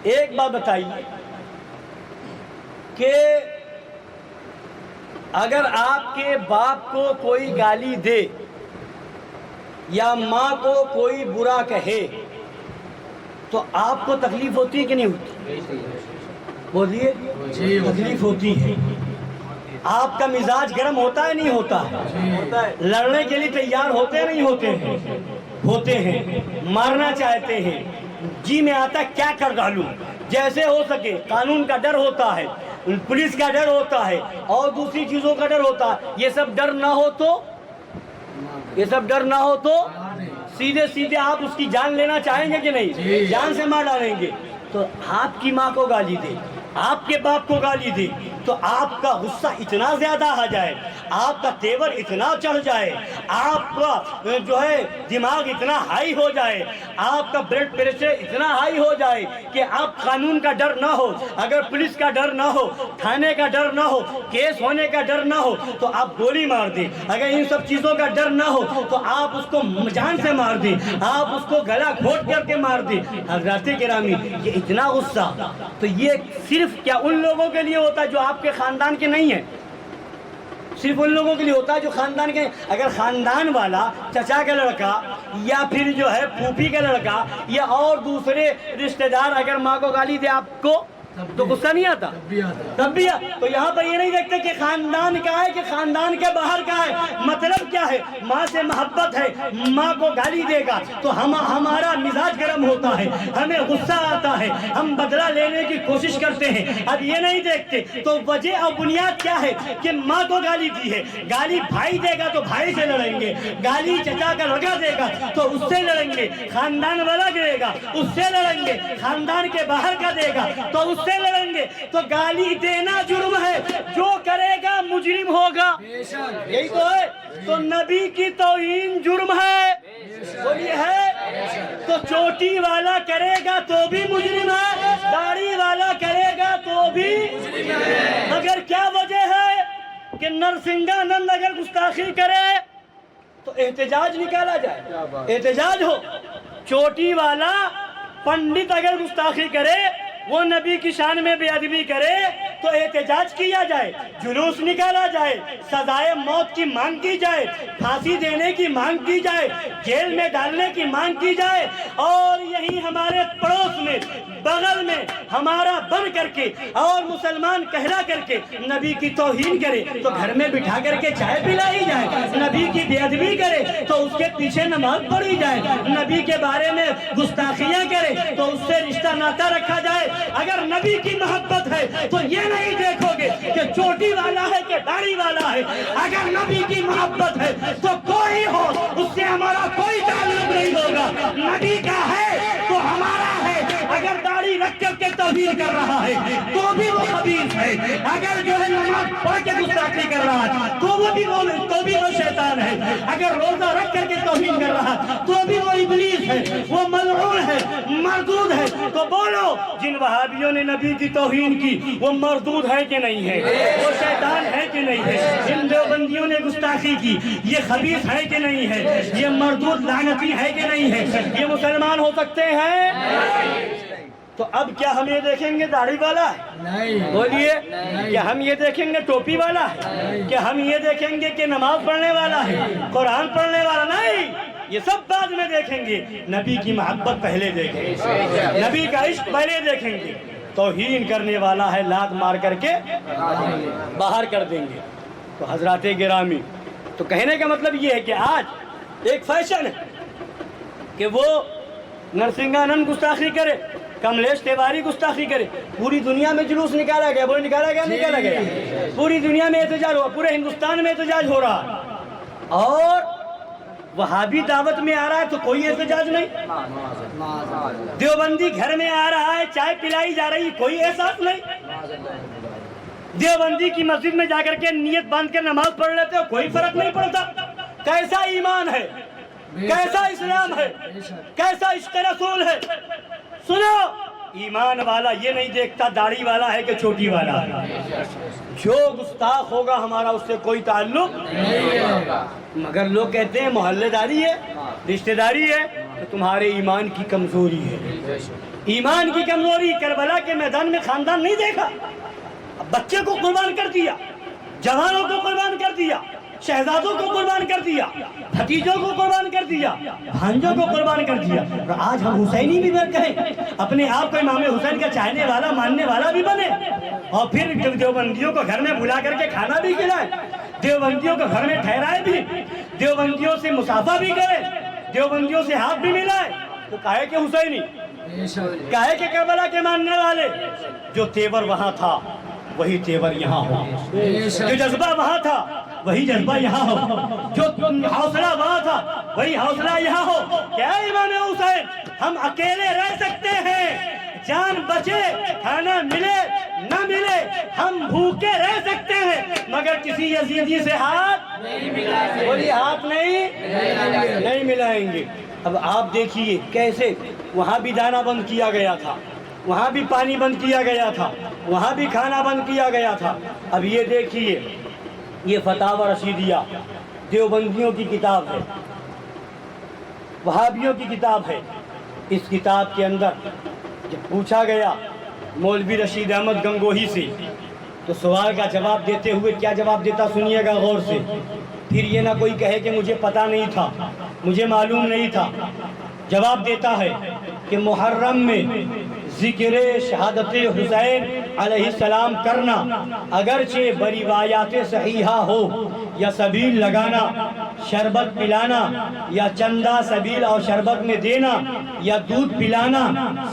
ایک بات بتائیے کہ اگر آپ کے باپ کو کوئی گالی دے یا ماں کو کوئی برا کہے تو آپ کو تکلیف ہوتی ہے کہ نہیں ہوتی؟ بولیے، تکلیف ہوتی ہے۔ آپ کا مزاج گرم ہوتا ہے نہیں ہوتا؟ لڑنے کے لیے تیار ہوتے ہیں نہیں ہوتے ہیں؟ ہوتے ہیں، مارنا چاہتے ہیں، جی میں آتا کیا کر ڈالوں، جیسے ہو سکے۔ قانون کا ڈر ہوتا ہے، پولیس کا ڈر ہوتا ہے، اور دوسری چیزوں کا ڈر ہوتا ہے۔ یہ سب ڈر نہ ہو تو سیدھے سیدھے آپ اس کی جان لینا چاہیں گے کہ نہیں؟ جان سے مار ڈالیں گے۔ تو آپ کی ماں کو گالی دے، آپ کے باپ کو گالی دے تو آپ کا غصہ اتنا زیادہ آ جائے، آپ کا تیور اتنا چڑھ جائے، آپ کا جو ہے دماغ اتنا ہائی ہو جائے، آپ کا بلڈ پریشر اتنا ہائی ہو جائے کہ آپ قانون کا ڈر نہ ہو، اگر پولیس کا ڈر نہ ہو، تھانے کا ڈر نہ ہو، کیس ہونے کا ڈر نہ ہو تو آپ گولی مار دیں۔ اگر ان سب چیزوں کا ڈر نہ ہو تو آپ اس کو جان سے مار دیں، آپ اس کو گلا گھونٹ کر کے مار دیں۔ حضرات گرامی، یہ اتنا غصہ تو یہ صرف کیا ان لوگوں کے لیے ہوتا ہے جو آپ کے خاندان کے نہیں ہیں؟ صرف ان لوگوں کے لیے ہوتا ہے جو خاندان کے۔ اگر خاندان والا چچا کا لڑکا یا پھر جو ہے پھوپھی کا لڑکا یا اور دوسرے رشتہ دار اگر ماں کو گالی دے آپ کو تو غصہ نہیں آتا؟ تب بھی تو یہاں پر یہ نہیں دیکھتے کہ خاندان کا ہے کہ خاندان کے باہر کا ہے۔ مطلب کیا ہے؟ ماں سے محبت ہے، ماں کو گالی دے گا تو ہمارا مزاج گرم ہوتا ہے، ہمیں غصہ آتا ہے، ہم بدلہ لینے کی کوشش کرتے ہیں۔ اب یہ نہیں دیکھتے تو وجہ اور بنیاد کیا ہے کہ ماں کو گالی دی ہے، گالی بھائی دے گا تو بھائی سے لڑیں گے، گالی چچا کا لڑکا دے گا تو اس سے لڑیں گے، خاندان والا دے گا اس سے لڑیں گے، خاندان کے باہر کا دے گا تو اس سے لڑیں گے۔ تو گالی دینا جرم ہے، جو کرے گا مجرم ہوگا، یہی تو ہے۔ تو نبی کی توہین جرم ہے، بولیے ہے؟ تو چوٹی والا کرے گا تو بھی مجرم ہے، داڑھی والا کرے گا تو بھی مگر کیا وجہ ہے کہ نرسنگانند اگر گستاخی کرے تو احتجاج نکالا جائے، احتجاج ہو۔ چوٹی والا پنڈت اگر گستاخی کرے، وہ نبی کی شان میں بے ادبی کرے تو احتجاج کیا جائے، جلوس نکالا جائے، سزائے موت کی مانگ کی جائے، پھانسی دینے کی مانگ کی جائے، جیل میں ڈالنے کی مانگ کی جائے۔ اور یہی ہمارے پڑوس میں بغل میں ہمارا بن کر کے اور مسلمان کہلا کر کے نبی کی توہین کرے تو گھر میں بٹھا کر کے چائے پلائی جائے، نبی کی بے ادبی کرے تو اس کے پیچھے نماز پڑھی جائے، نبی کے بارے میں گستاخیاں کرے تو اس سے رشتہ ناتا رکھا جائے۔ اگر نبی کی محبت ہے تو یہ نہیں دیکھو گے کہ چوٹی والا ہے کہ داڑھی والا ہے۔ اگر نبی کی محبت ہے تو کوئی ہو، اس سے ہمارا کوئی تعلق نہیں ہوگا۔ نبی کا ہے تو ہمارا ہے۔ اگر داڑھی رکھ کر کے توہین کر رہا ہے تو بھی وہ خبیث ہے، اگر جو ہے نماز پڑھ کے گستاخی کر رہا ہے تو بھی وہ شیطان ہے، اگر روزہ رکھ کر کے توہین کر رہا ہے تو بھی وہ ابلیس ہے، وہ ملعون ہے، مردود ہے۔ تو بولو، جن وہابیوں نے نبی کی توہین کی وہ مردود ہے کہ نہیں ہے؟ وہ شیطان ہے کہ نہیں ہے؟ جن دیوبندیوں نے گستاخی کی یہ خبیث ہے کہ نہیں ہے؟ یہ مردود لعنتی ہے کہ نہیں ہے؟ یہ مسلمان ہو سکتے ہیں؟ تو اب کیا ہم یہ دیکھیں گے داڑھی والا ہے؟ بولیے، کیا ہم یہ دیکھیں گے ٹوپی والا ہے؟ کیا ہم یہ دیکھیں گے کہ نماز پڑھنے والا ہے، قرآن پڑھنے والا؟ نہیں، یہ سب بعد میں دیکھیں گے۔ نبی کی محبت پہلے دیکھیں گے، نبی کا عشق پہلے دیکھیں گے۔ توہین کرنے والا ہے لات مار کر کے باہر کر دیں گے۔ تو حضرات گرامی، تو کہنے کا مطلب یہ ہے کہ آج ایک فیشن ہے کہ وہ نرسنگانند گستاخی کرے، کملیش تیواری گستاخی کرے. پوری دنیا میں جلوس نکالا گیا، بولے نکالا گیا نکالا گیا، پوری دنیا میں احتجاج ہوا، پورے ہندوستان میں احتجاج ہو رہا. اور وہابی دعوت میں آ رہا ہے تو کوئی احتجاج نہیں. دیوبندی گھر میں آ رہا ہے، چائے پلائی جا رہی، کوئی احساس نہیں. دیوبندی کی مسجد میں جا کر کے نیت باندھ کر نماز پڑھ لیتے ہو، کوئی فرق نہیں پڑتا. کیسا ایمان ہے، کیسا اسلام ہے، کیسا عشق رسول ہے. سنو، ایمان والا یہ نہیں دیکھتا داڑھی والا ہے کہ چھوٹی والا ہے. جو گستاخ ہوگا ہمارا اس سے کوئی تعلق نہیں. مگر لوگ کہتے ہیں محلے داری ہے، رشتہ داری ہے، تو تمہارے ایمان کی کمزوری ہے. ایمان کی کمزوری. کربلا کے میدان میں خاندان نہیں دیکھا، بچے کو قربان کر دیا، جوانوں کو قربان کر دیا، شہزادوں کو قربان کر دیا، بھتیجوں کو قربان کر دیا، بھانجوں کو قربان کر دیا. اور آج ہم حسینی بھی کہیں، اپنے آپ کو امام حسین کا چاہنے والا ماننے والا بھی بنے، اور پھر دیوبندیوں کو گھر میں بلا کر کے کھانا بھی کھلائے، دیوبندیوں کو گھر میں ٹھہرائے بھی، دیوبندیوں سے مصافحہ بھی کرے، دیوبندیوں سے ہاتھ بھی ملائے. تو کہے کہ حسینی، کہے کہ کربلا کے ماننے والے. جو تیور وہاں تھا وہی تیور یہاں ہو، جو جذبہ وہاں تھا وہی جذبہ یہاں ہو، جو حوصلہ وہاں تھا وہی حوصلہ یہاں ہو. کیا امام حسین ہم اکیلے رہ سکتے ہیں، جان بچے کھانا ملے نہ ملے ہم بھوکے رہ سکتے ہیں، مگر کسی یزیدی سے ہاتھ بولی ہاتھ نہیں ملائیں گے. اب آپ دیکھیے کیسے وہاں بھی دانا بند کیا گیا تھا، وہاں بھی پانی بند کیا گیا تھا، وہاں بھی کھانا بند کیا گیا تھا. اب یہ دیکھیے، یہ فتاوی رشیدیہ دیوبندیوں کی کتاب ہے، وہابیوں کی کتاب ہے. اس کتاب کے اندر جب پوچھا گیا مولوی رشید احمد گنگوہی سے، تو سوال کا جواب دیتے ہوئے کیا جواب دیتا سنیے گا غور سے. پھر یہ نہ کوئی کہے کہ مجھے پتہ نہیں تھا، مجھے معلوم نہیں تھا. جواب دیتا ہے کہ محرم میں ذکر شہادت حسین علیہ السلام کرنا اگرچہ بروایات صحیحہ ہو، یا سبیل لگانا، شربت پلانا، یا چندہ سبیل اور شربت میں دینا، یا دودھ پلانا،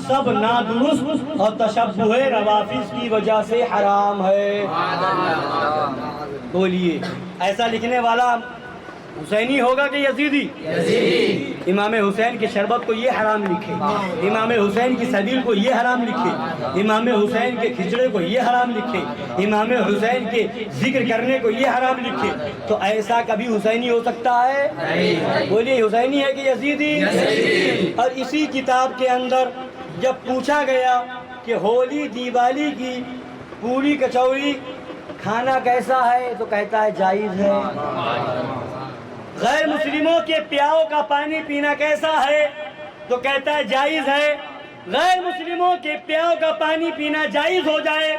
سب نادرست اور تشبہ روافض کی وجہ سے حرام ہے. بولیے ایسا لکھنے والا حسینی ہوگا کہ یزیدی؟ امام حسین کے شربت کو یہ حرام لکھے، امام حسین کی سبیل کو یہ حرام لکھے، امام حسین کے کھچڑے کو یہ حرام لکھے، امام حسین کے ذکر کرنے کو یہ حرام لکھے. تو ایسا کبھی حسینی ہو سکتا ہے؟ بولیے حسینی ہے کہ یزیدی؟ اور اسی کتاب کے اندر جب پوچھا گیا کہ ہولی دیوالی کی پوری کچوری کھانا کیسا ہے، تو کہتا ہے جائز ہے. غیر مسلموں کے پیاؤ کا پانی پینا کیسا ہے، تو کہتا ہے جائز ہے. غیر مسلموں کے پیاؤ کا پانی پینا جائز ہو جائے،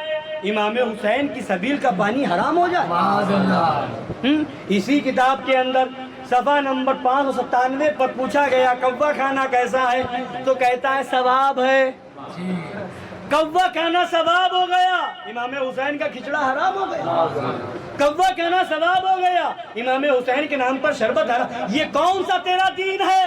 امام حسین کی سبیل کا پانی حرام ہو جائے. اسی کتاب کے اندر صفحہ نمبر 597 پر پوچھا گیا کوا کھانا کیسا ہے، تو کہتا ہے ثواب ہے. کوا کھانا ثواب ہو گیا، امام حسین کا کھچڑا حرام ہو گیا. کوا کھانا ثواب ہو گیا، امام حسین کے نام پر شربت حرام. یہ کون سا تیرا دین ہے،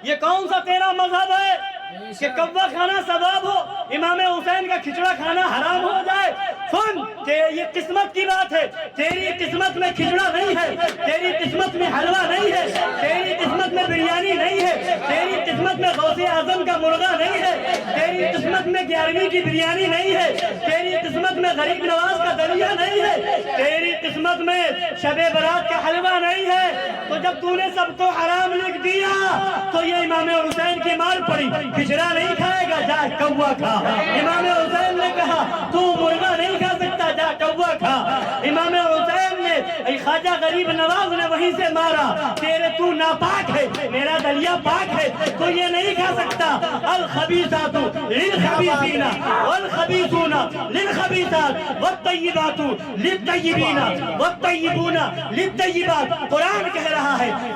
یہ کون سا تیرا مذہب ہے کہ کوا کھانا ثواب ہو، امام حسین کا کھچڑا کھانا حرام ہو جائے؟ سن کہ یہ قسمت کی بات ہے. تیری قسمت میں کھچڑا نہیں ہے، تیری قسمت میں حلوہ نہیں ہے، تیری قسمت میں بریانی نہیں ہے، تیری قسمت میں غوث اعظم کا مرغا نہیں ہے، تیری قسمت میں 11ویں کی بریانی نہیں ہے، تیری قسمت میں غریب نواز کا دلیا نہیں ہے، تیری قسمت میں شب برات کا حلوہ نہیں ہے. تو جب تو نے سب کو حرام لکھ دیا تو یہ امام حسین کی مار پڑی. کھچڑا نہیں کھائے گا، جا کوا کھا. امام حسین نے کہا تو مرغا نہیں کھا سکتا، جا کوا کھا. امام حسین نے خواجہ غریب نواز نے وہیں سے مارا، تیرے تو ناپاک ہے، میرا دلیا پاک ہے، تو یہ نہیں کھا سکتا. الخبیثات للخبیثین والخبیثون للخبیثات والطیبات للطیبین والطیبون للطیبات. قرآن کہہ رہا ہے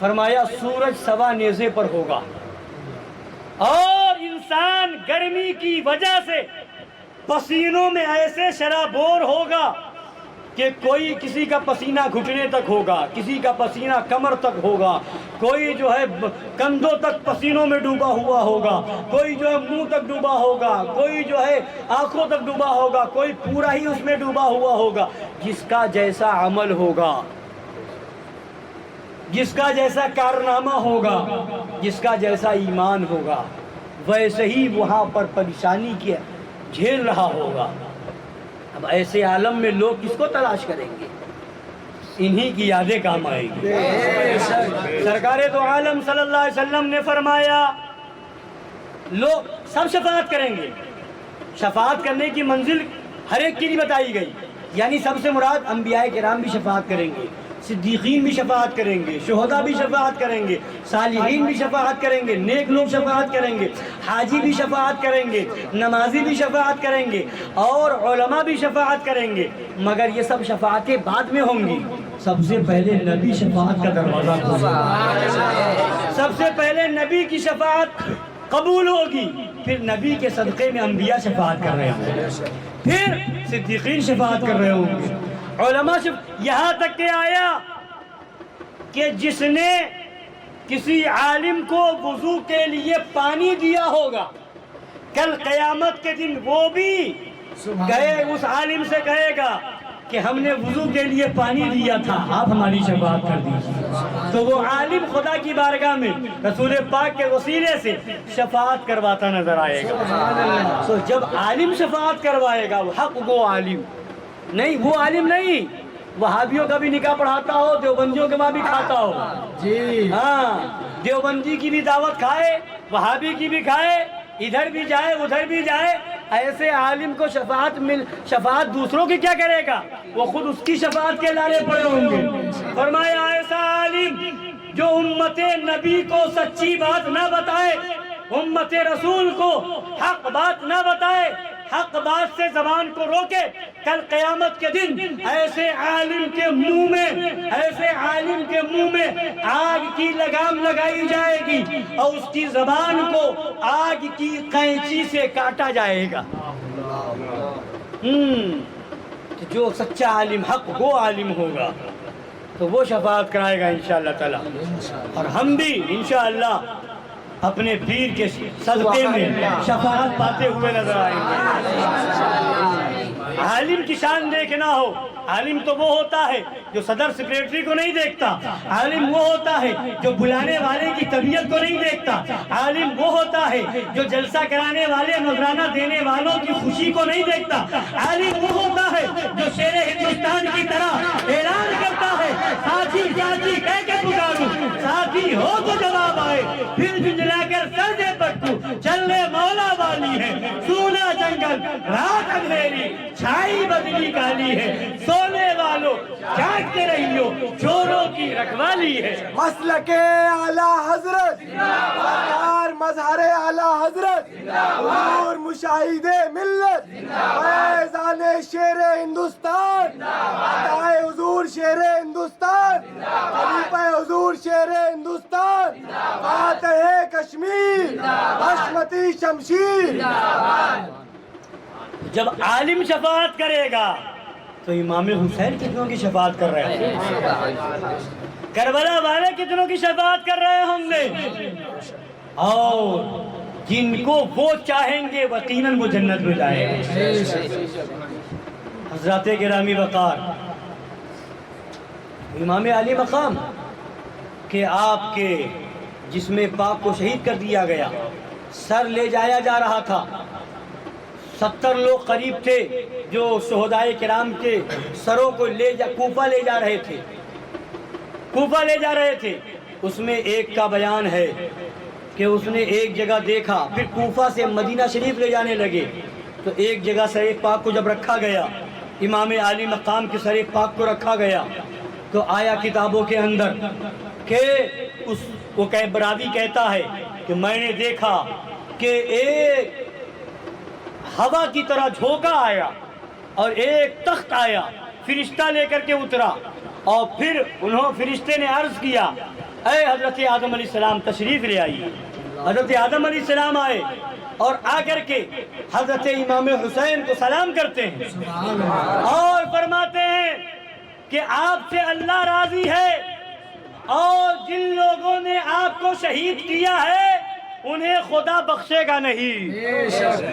فرمایا سورج سوا نیزے پر ہوگا، اور انسان گرمی کی وجہ سے پسینوں میں ایسے شرابور ہوگا کہ کوئی کسی کا پسینہ گھٹنے تک ہوگا، کسی کا پسینہ کمر تک ہوگا، کوئی جو ہے کندھوں تک پسینوں میں ڈوبا ہوا ہوگا، کوئی جو ہے منہ تک ڈوبا ہوگا، کوئی جو ہے آنکھوں تک ڈوبا ہوگا، کوئی پورا ہی اس میں ڈوبا ہوا ہوگا۔ جس کا جیسا عمل ہوگا، جس کا جیسا کارنامہ ہوگا، جس کا جیسا ایمان ہوگا، ویسے ہی وہاں پر پریشانی کی جھیل رہا ہوگا۔ اب ایسے عالم میں لوگ کس کو تلاش کریں گے؟ انہی کی یادیں کام آئے گی۔ سرکار دو عالم صلی اللہ علیہ وسلم نے فرمایا لوگ سب شفاعت کریں گے، شفاعت کرنے کی منزل ہر ایک کی نہیں بتائی گئی، یعنی سب سے مراد انبیاء کرام بھی شفاعت کریں گے، صدیقین بھی شفاعت کریں گے، شہداء بھی شفاعت کریں گے، صالحین بھی شفاعت کریں گے، نیک لوگ شفاعت کریں گے، حاجی بھی شفاعت کریں گے، نمازی بھی شفاعت کریں گے، اور علماء بھی شفاعت کریں گے۔ مگر یہ سب شفاعتیں بعد میں ہوں گی، سب سے پہلے نبی شفاعت کا دروازہ کھولے گا، سب سے پہلے نبی کی شفاعت قبول ہوگی، پھر نبی کے صدقے میں انبیاء شفاعت کر رہے ہوں گے، پھر صدیقین شفاعت کر رہے ہوں گے، علماء یہاں تک کہ آیا کہ جس نے کسی عالم کو وضو کے لیے پانی دیا ہوگا، کل قیامت کے دن وہ بھی گئے اس عالم سے کہے گا کہ ہم نے وضو کے لیے پانی دیا تھا، آپ ہماری شفاعت کر دیجیے۔ تو وہ عالم خدا کی بارگاہ میں رسول پاک کے وسیلے سے شفاعت کرواتا نظر آئے گا۔ تو جب عالم شفاعت کروائے گا، وہ حق وہ عالم نہیں، وہ عالم نہیں وہابیوں کا بھی نکاح پڑھاتا ہو، دیوبندیوں کے وہاں بھی کھاتا ہو، جی ہاں، دیوبندی کی بھی دعوت کھائے، وہابی کی بھی کھائے، ادھر بھی جائے ادھر بھی جائے، ایسے عالم کو شفاعت دوسروں کی کیا کرے گا؟ وہ خود اس کی شفاعت کے لالے پڑے ہوں گے۔ فرمایا ایسا عالم جو امت نبی کو سچی بات نہ بتائے، امت رسول کو حق بات نہ بتائے، حق بات سے زبان کو روکے، کل قیامت کے دن ایسے عالم کے منہ میں آگ کی لگام لگائی جائے گی اور اس کی زبان کو آگ کی قینچی سے کاٹا جائے گا۔ جو سچا عالم حق وہ عالم ہوگا تو وہ شفاعت کرائے گا انشاءاللہ تعالی، اور ہم بھی انشاءاللہ اپنے پیر کے صدقے میں شفاعت پاتے ہوئے نظر آئیں گے۔ عالم کی شان دیکھنا ہو، عالم تو وہ ہوتا ہے جو صدر سیکریٹری کو نہیں دیکھتا، عالم وہ ہوتا ہے جو بلانے والے کی طبیعت کو نہیں دیکھتا، عالم وہ ہوتا ہے جو جلسہ کرانے والے نذرانہ دینے والوں کی خوشی کو نہیں دیکھتا، عالم وہ ہوتا ہے جو شیر ہندوستان کی طرح اعلان کرتا ہے ساتھی ساتھی کہہ کے پکاروں، ساتھی ہو تو جواب آئے، پھر جھنجھلا کر سر دے پٹو، چلنے مولا والی ہے، سونا جنگل رات اندھیری، چھائی بدلی کالی ہے، سونے والوں جاگتے رہیو، چوروں کی رکھوالی ہے۔ مسلک اعلیٰ حضرت، مظہر اعلیٰ حضرت، حضور مشاہد ملت، فیضان شیر ہندوستان، عطائے حضور شیر ہندوستان، خلیفہ حضور شیر ہندوستان، فاتح کشمیر، حشمتی شمشیر۔ جب عالم شفاعت کرے گا تو امام حسین کتنوں کی شفاعت کر رہے ہیں، کربلا والے کتنوں کی شفاعت کر رہے ہوں گے، اور جن کو وہ چاہیں گے یقیناً وہ جنت میں جائیں گے۔ حضرات گرامی وقار، امام علی مقام کہ آپ کے جسم پاک کو شہید کر دیا گیا، سر لے جایا جا رہا تھا، 70 لوگ قریب تھے جو شہدائے کرام کے سروں کو کوفہ لے جا رہے تھے، اس میں ایک کا بیان ہے کہ اس نے ایک جگہ دیکھا، پھر کوفہ سے مدینہ شریف لے جانے لگے تو ایک جگہ سر پاک کو جب رکھا گیا، امام علی مقام کے سر پاک کو رکھا گیا تو آیا کتابوں کے اندر کہ وہ راوی کہتا ہے کہ میں نے دیکھا کہ ایک ہوا کی طرح جھونکا آیا اور ایک تخت آیا، فرشتہ لے کر کے اترا، اور پھر فرشتے نے عرض کیا اے حضرت آدم علیہ السلام تشریف لے آئیے. حضرت آدم علیہ السلام آئے اور آ کر کے حضرت امام حسین کو سلام کرتے ہیں اور فرماتے ہیں کہ آپ سے اللہ راضی ہے اور جن لوگوں نے آپ کو شہید کیا ہے انہیں خدا بخشے گا نہیں,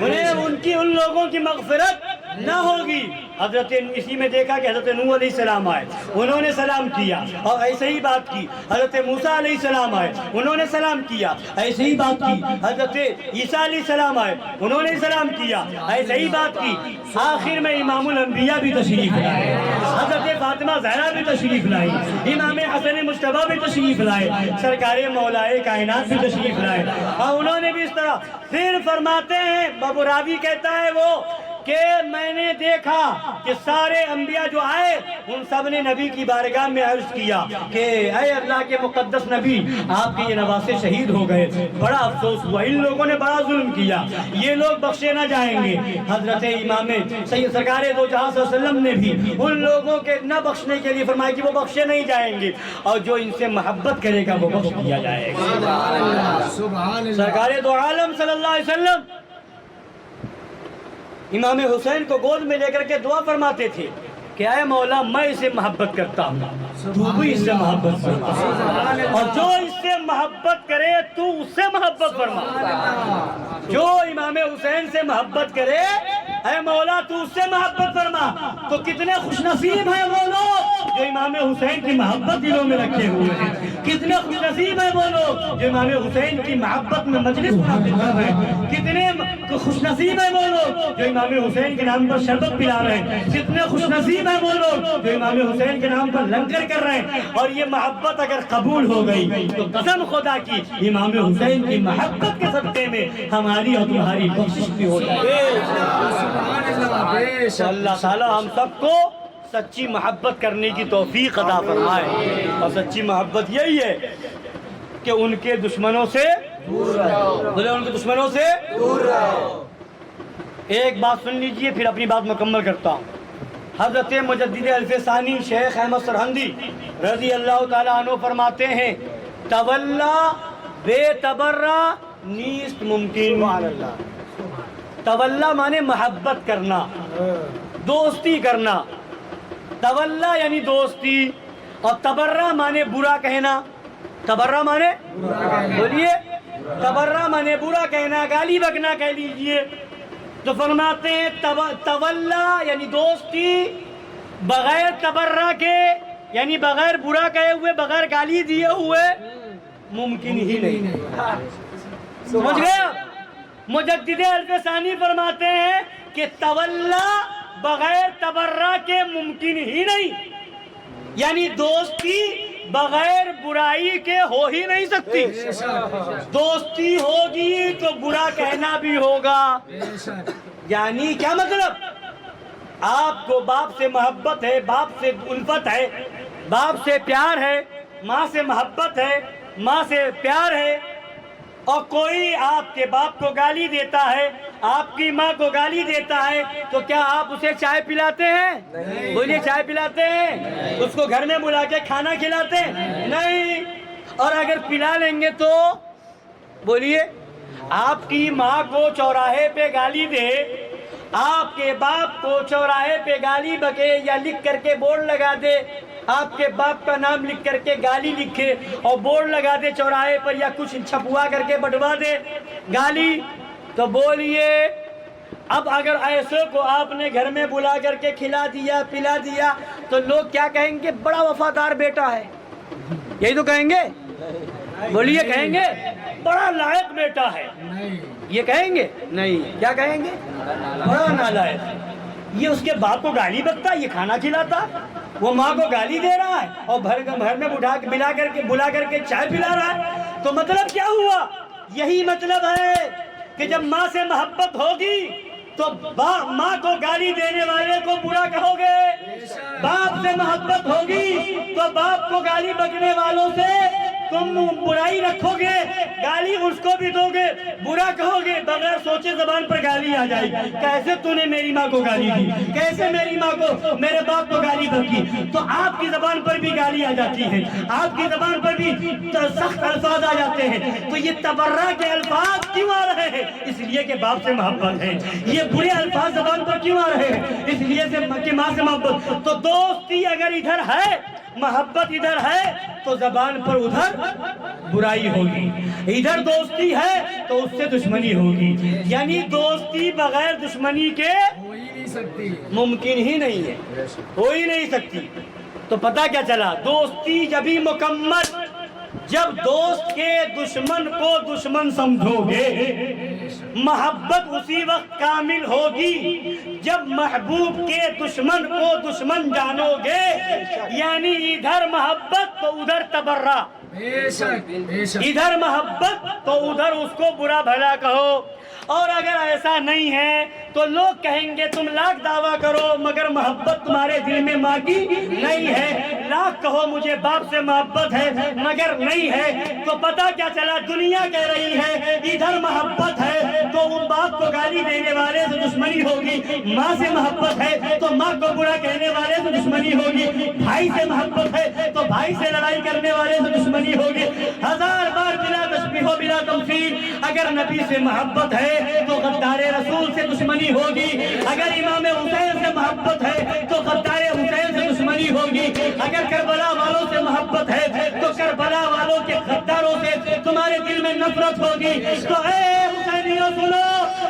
انہیں ان لوگوں کی مغفرت نہ ہوگی. حضرت اسی میں دیکھا کہ حضرت نوح علیہ السلام آئے, انہوں نے سلام کیا اور ایسے ہی بات کی. حضرت موسیٰ علیہ السلام آئے, انہوں نے سلام کیا, ایسے ہی بات کی. حضرت عیسیٰ علیہ السلام آئے, انہوں نے سلام کیا, ایسے ہی بات کی. آخر میں امام الانبیاء بھی تشریف لائے, حضرت فاطمہ زہرا بھی تشریف لائی, امام حسن مجتبیٰ بھی تشریف لائے, سرکار مولائے کائنات بھی تشریف لائے. اور انہوں نے بھی اس طرح پھر فرماتے ہیں, بابو راوی کہتا ہے وہ کہ میں نے دیکھا کہ سارے انبیاء جو آئے ان سب نے نبی کی بارگاہ میں عرض کیا کہ اے اللہ کے مقدس نبی, آپ کے یہ نواسے شہید ہو گئے, بڑا افسوس ہوا, ان لوگوں نے بڑا ظلم کیا, یہ لوگ بخشے نہ جائیں گے. حضرت امام سید سرکار دو جہاں صلی اللہ علیہ وسلم نے بھی ان لوگوں کے نہ بخشنے کے لیے فرمایا کہ وہ بخشے نہیں جائیں گے, اور جو ان سے محبت کرے گا وہ بخش دیا جائے گا. سرکار دو عالم صلی اللہ علیہ وسلم امام حسین کو گود میں لے کر کے دعا فرماتے تھے کہ اے مولا میں اسے محبت کرتا ہوں, تو بھی اس سے محبت فرما, اور جو اس سے محبت کرے تو اس سے محبت فرما. جو امام حسین سے محبت کرے اے مولا تو اس سے محبت فرما. تو کتنے خوش نصیب ہیں وہ لوگ جو امام حسین کی محبت دلوں میں رکھے ہوئے ہیں, کتنے خوش نصیب ہیں وہ لوگ جو امام حسین کی محبت میں مجلس منعقد کر رہے ہیں, کتنے خوش نصیب ہیں وہ لوگ جو امام حسین کے نام پر شربت پلا رہے ہیں, کتنے خوش نصیب ہیں وہ لوگ جو امام حسین کے نام پر لنگر کر رہے ہیں. اور یہ محبت اگر قبول ہو گئی تو قسم خدا کی امام حسین کی محبت کے صدقے میں ہماری اور تمہاری بخشش بھی ہو جائے. اللہ تعالی ہم سب کو سچی محبت کرنے کی توفیق عطا فرمائے, اور سچی محبت یہی ہے کہ ان کے دشمنوں سے دور رہو, بولے ان کے دشمنوں سے دور رہو. ایک بات سن لیجئے پھر اپنی بات مکمل کرتا ہوں. حضرت مجدد الف ثانی شیخ احمد سرہندی رضی اللہ تعالیٰ عنہ فرماتے ہیں تولا بے تبرہ نیست ممکن. تولا مانے محبت کرنا, دوستی کرنا. تولا یعنی دوستی, اور تبرہ مانے برا کہنا. تبرہ مانے بولیے, تبرہ مانے برا کہنا, گالی بکنا کہہ لیجئے. تو فرماتے ہیں تولا یعنی دوستی بغیر تبرہ کے, یعنی بغیر برا کہے ہوئے, بغیر گالی دیے ہوئے ممکن ہی نہیں. سمجھ گیا؟ مجدد الف ثانی فرماتے ہیں کہ تولا بغیر تبرہ کے ممکن ہی نہیں, یعنی دوستی بغیر برائی کے ہو ہی نہیں سکتی. دوستی ہوگی تو برا کہنا بھی ہوگا. یعنی کیا مطلب؟ آپ کو باپ سے محبت ہے, باپ سے الفت ہے, باپ سے پیار ہے, ماں سے محبت ہے, ماں سے پیار ہے, اور کوئی آپ کے باپ کو گالی دیتا ہے, آپ کی ماں کو گالی دیتا ہے, تو کیا آپ اسے چائے پلاتے ہیں؟ بولیے چائے پلاتے ہیں؟ اس کو گھر میں بلا کے کھانا کھلاتے ہیں؟ نہیں. اور اگر پلا لیں گے تو بولیے, آپ کی ماں کو چوراہے پہ گالی دے, آپ کے باپ کو چوراہے پہ گالی بکے یا لکھ کر کے بورڈ لگا دے, آپ کے باپ کا نام لکھ کر کے گالی لکھے اور بورڈ لگا دے چوراہے پر, یا کچھ چھپوا کر کے بٹوا دے گالی, تو بولیے اب اگر ایسے کو آپ نے گھر میں بلا کر کے کھلا دیا پلا دیا تو لوگ کیا کہیں گے؟ بڑا وفادار بیٹا ہے. یہی تو کہیں گے, بولیے کہیں گے بڑا لائق بیٹا ہے, یہ کہیں گے؟ نہیں. کیا کہیں گے؟ بڑا نالائق. یہ اس کے باپ کو گالی بکتا, یہ کھانا کھلاتا, وہ ماں کو گالی دے رہا ہے اور گھر میں بلا کر کے چائے پلا رہا ہے. تو مطلب کیا ہوا؟ یہی مطلب ہے کہ جب ماں سے محبت ہوگی تو ماں کو گالی دینے والے کو برا کہو گے, باپ سے محبت ہوگی تو باپ کو گالی بکنے والوں سے تم برائی رکھو گے گالی اس کو بھی دو گے, برا کہو گے بغیر سوچے زبان پر گالی آ جائے گی. کیسے تو نے میری ماں کو گالی دی, کیسے میری ماں کو میرے باپ کو گالی بکی. تو آپ کی زبان پر بھی گالی آ جاتی ہے, آپ کی زبان پر بھی سخت الفاظ آ جاتے ہیں. تو یہ تبرہ کے الفاظ کیوں آ رہے ہیں؟ اس لیے کہ باپ سے محبت ہے. یہ برے الفاظ زبان پر کیوں آ رہے ہیں؟ اس لیے کہ ماں سے محبت. تو دوستی اگر ادھر ہے, محبت ادھر ہے, تو زبان پر ادھر برائی ہوگی. ادھر دوستی ہے تو اس سے دشمنی ہوگی. یعنی دوستی بغیر دشمنی کے ہو ہی نہیں سکتی. ممکن ہی نہیں ہے, ہو ہی نہیں سکتی. تو پتہ کیا چلا, دوستی جبھی مکمل جب دوست کے دشمن کو دشمن سمجھو گے. محبت اسی وقت کامل ہوگی جب محبوب کے دشمن کو دشمن جانو گے. یعنی ادھر محبت تو ادھر تبرہ, بے شک بے شک. ادھر محبت تو ادھر اس کو برا بھلا کہو. اور اگر ایسا نہیں ہے تو لوگ کہیں گے تم لاکھ دعویٰ کرو مگر محبت تمہارے دل میں ماں کی نہیں ہے. لاکھ کہو مجھے باپ سے محبت ہے مگر نہیں ہے. تو پتہ کیا چلا, دنیا کہہ رہی ہے ادھر محبت ہے تو ان باپ کو گالی دینے والے سے دشمنی ہوگی, ماں سے محبت ہے تو ماں کو برا کہنے والے سے دشمنی ہوگی, بھائی سے محبت ہے تو بھائی سے لڑائی کرنے والے سے دشمنی ہوگی. ہزار بار بلا تشبیہ و بلا تمثیل, اگر نبی سے محبت ہے تو غدار رسول سے دشمنی ہوگی. اگر امام حسین سے محبت ہے تو غدار حسین سے دشمنی ہوگی. اگر کربلا والوں سے محبت ہے تو کربلا والوں کے غداروں سے تمہارے دل میں نفرت ہوگی. تو اے حسینیوں سنو,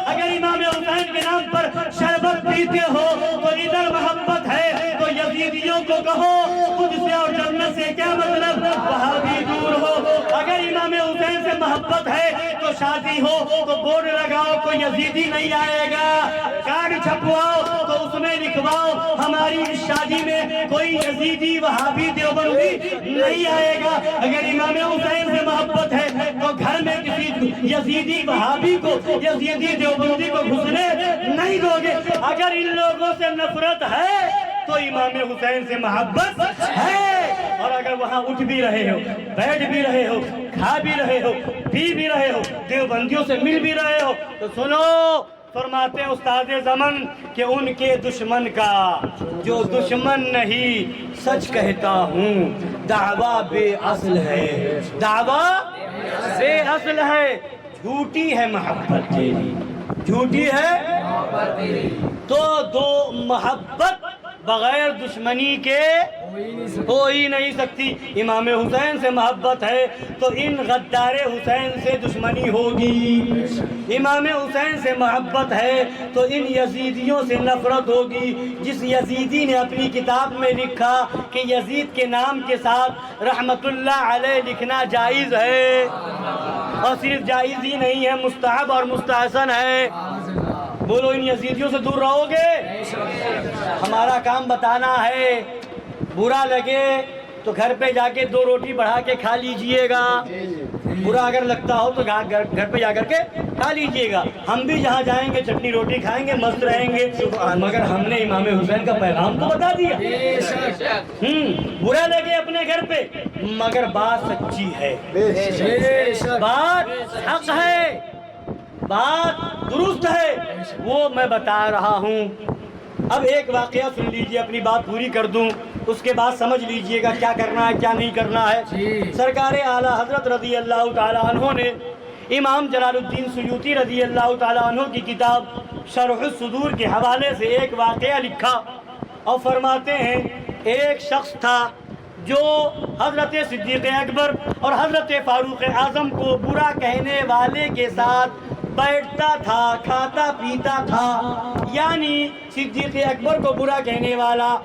اگر امام حسین کے نام پر شربت پیتے ہو تو ادھر محبت ہے تو یزیدیوں کو کہو خود سے اور جنت سے کیا مطلب, وہاں بھی دور ہو. اگر امام حسین سے محبت ہے تو شادی ہو تو بورڈ لگاؤ کوئی یزیدی نہیں آئے گا, کارڈ چھپواؤ تو اس میں لکھواؤ ہماری شادی میں کوئی یزیدی وہابی دیوبندی نہیں آئے گا. اگر امام حسین سے محبت ہے تو گھر میں کسی یزیدی وہابی کو یزیدی دیوبندی کو گھسنے نہیں دو گے. اگر ان لوگوں سے نفرت ہے تو امام حسین سے محبت ہے. اور اگر وہاں اٹھ بھی رہے ہو, بیٹھ بھی رہے ہو, کھا بھی رہے ہو, پی بھی رہے ہو, دیوبندیوں سے مل بھی رہے ہو, تو سنو, فرماتے ہیں استاد زمن کہ ان کے دشمن کا جو دشمن نہیں سچ کہتا ہوں دعویٰ بے اصل ہے, دعویٰ بے اصل ہے. جھوٹی ہے محبت تیری, جھوٹی ہے. تو دو محبت بغیر دشمنی کے ہو ہی نہیں سکتی. امام حسین سے محبت ہے تو ان غدار حسین سے دشمنی ہوگی. امام حسین سے محبت ہے تو ان یزیدیوں سے نفرت ہوگی. جس یزیدی نے اپنی کتاب میں لکھا کہ یزید کے نام کے ساتھ رحمت اللہ علیہ لکھنا جائز ہے, اور صرف جائز ہی نہیں ہے مستحب اور مستحسن ہے. بولو ان یزیدیوں سے دور رہو گے. ہمارا کام بتانا ہے, برا لگے تو گھر پہ جا کے 2 روٹی بڑھا کے کھا لیجئے گا, برا اگر لگتا ہو تو گھر پہ جا کر کے کھا لیجئے گا. ہم بھی جہاں جائیں گے چٹنی روٹی کھائیں گے, مست رہیں گے, مگر ہم نے امام حسین کا پیغام تو بتا دیا. برا لگے اپنے گھر پہ مگر بات سچی ہے, بات حق ہے, بات درست ہے, وہ میں بتا رہا ہوں. اب ایک واقعہ سن لیجئے, اپنی بات پوری کر دوں, اس کے بعد سمجھ لیجئے گا کیا کرنا ہے کیا نہیں کرنا ہے. سرکار اعلیٰ حضرت رضی اللہ تعالیٰ عنہ نے امام جلال الدین سیوطی رضی اللہ تعالیٰ عنہ کی کتاب شرح الصدور کے حوالے سے ایک واقعہ لکھا, اور فرماتے ہیں ایک شخص تھا جو حضرت صدیق اکبر اور حضرت فاروق اعظم کو برا کہنے والے کے ساتھ بیٹھتا تھا, کھاتا پیتا تھا. یعنی صدیق اکبر کو برا کہنے والا,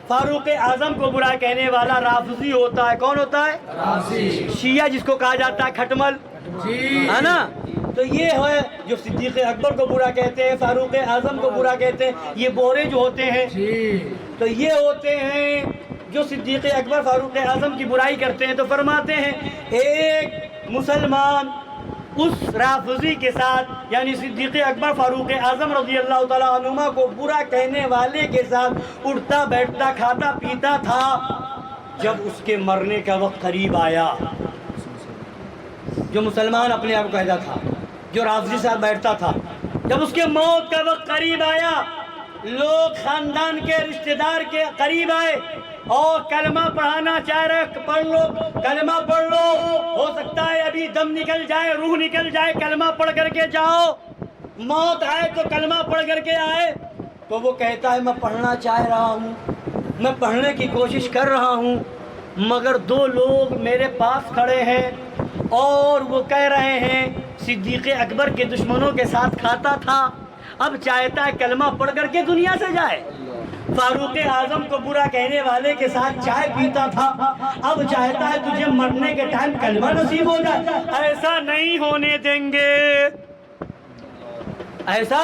فاروق اعظم کو برا کہنے والا رافضی ہوتا ہے. کون ہوتا ہے؟ شیعہ, جس کو کہا جاتا ہے کھٹمل, ہے نا. تو یہ ہے جو صدیق اکبر کو برا کہتے ہیں, فاروق اعظم کو برا کہتے ہیں. یہ بورے جو ہوتے ہیں تو یہ ہوتے ہیں جو صدیق اکبر فاروق اعظم کی برائی کرتے ہیں. تو فرماتے ہیں ایک مسلمان اس رافضی کے ساتھ یعنی صدیق اکبر فاروق اعظم رضی اللہ تعالیٰ عنہما کو برا کہنے والے کے ساتھ اٹھتا بیٹھتا کھاتا پیتا تھا. جب اس کے مرنے کا وقت قریب آیا جو مسلمان اپنے آپ کو کہتا تھا، جو رافضی کے ساتھ بیٹھتا تھا، جب اس کے موت کا وقت قریب آیا، لوگ خاندان کے رشتہ دار کے قریب آئے اور کلمہ پڑھانا چاہ رہے، پڑھ لو کلمہ پڑھ لو، ہو سکتا ہے ابھی دم نکل جائے، روح نکل جائے، کلمہ پڑھ کر کے جاؤ، موت آئے تو کلمہ پڑھ کر کے آئے۔ تو وہ کہتا ہے میں پڑھنا چاہ رہا ہوں، میں پڑھنے کی کوشش کر رہا ہوں، مگر دو لوگ میرے پاس کھڑے ہیں اور وہ کہہ رہے ہیں صدیق اکبر کے دشمنوں کے ساتھ کھاتا تھا، اب چاہتا ہے کلمہ پڑھ کر کے دنیا سے جائے۔ فاروق اعظم کو برا کہنے والے کے ساتھ چائے پیتا تھا، اب چاہتا ہے تجھے مرنے کے ٹائم کلمہ نصیب ہو جائے۔ ایسا نہیں ہونے دیں گے، ایسا۔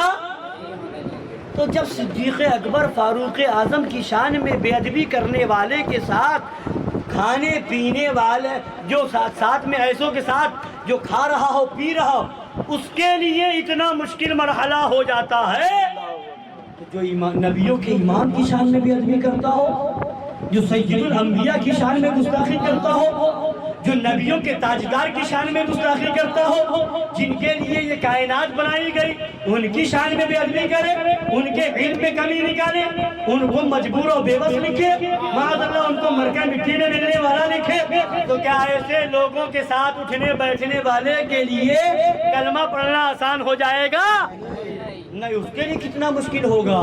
تو جب صدیق اکبر فاروق اعظم کی شان میں بے ادبی کرنے والے کے ساتھ، کھانے پینے والے جو ساتھ میں ایسوں کے ساتھ جو کھا رہا ہو پی رہا ہو، اس کے لیے اتنا مشکل مرحلہ ہو جاتا ہے، جو نبیوں کے امام کی شان میں بے ادبی کرتا ہو، جو سید الانبیاء کی شان میں گستاخی کرتا ہو، جو نبیوں کے تاجدار کی شان میں گستاخی کرتا ہو، جن کے لیے یہ کائنات بنائی گئی، ان کی شان میں بے ادبی کرے، ان کے علم میں کمی نکالے، ان کو مجبور و بے بس لکھے، معاذ اللہ ان کو مرکہ مٹی میں ملنے والا لکھے، تو کیا ایسے لوگوں کے ساتھ اٹھنے بیٹھنے والے کے لیے کلمہ پڑھنا آسان ہو جائے گا؟ نہیں، اس کے لیے کتنا مشکل ہوگا۔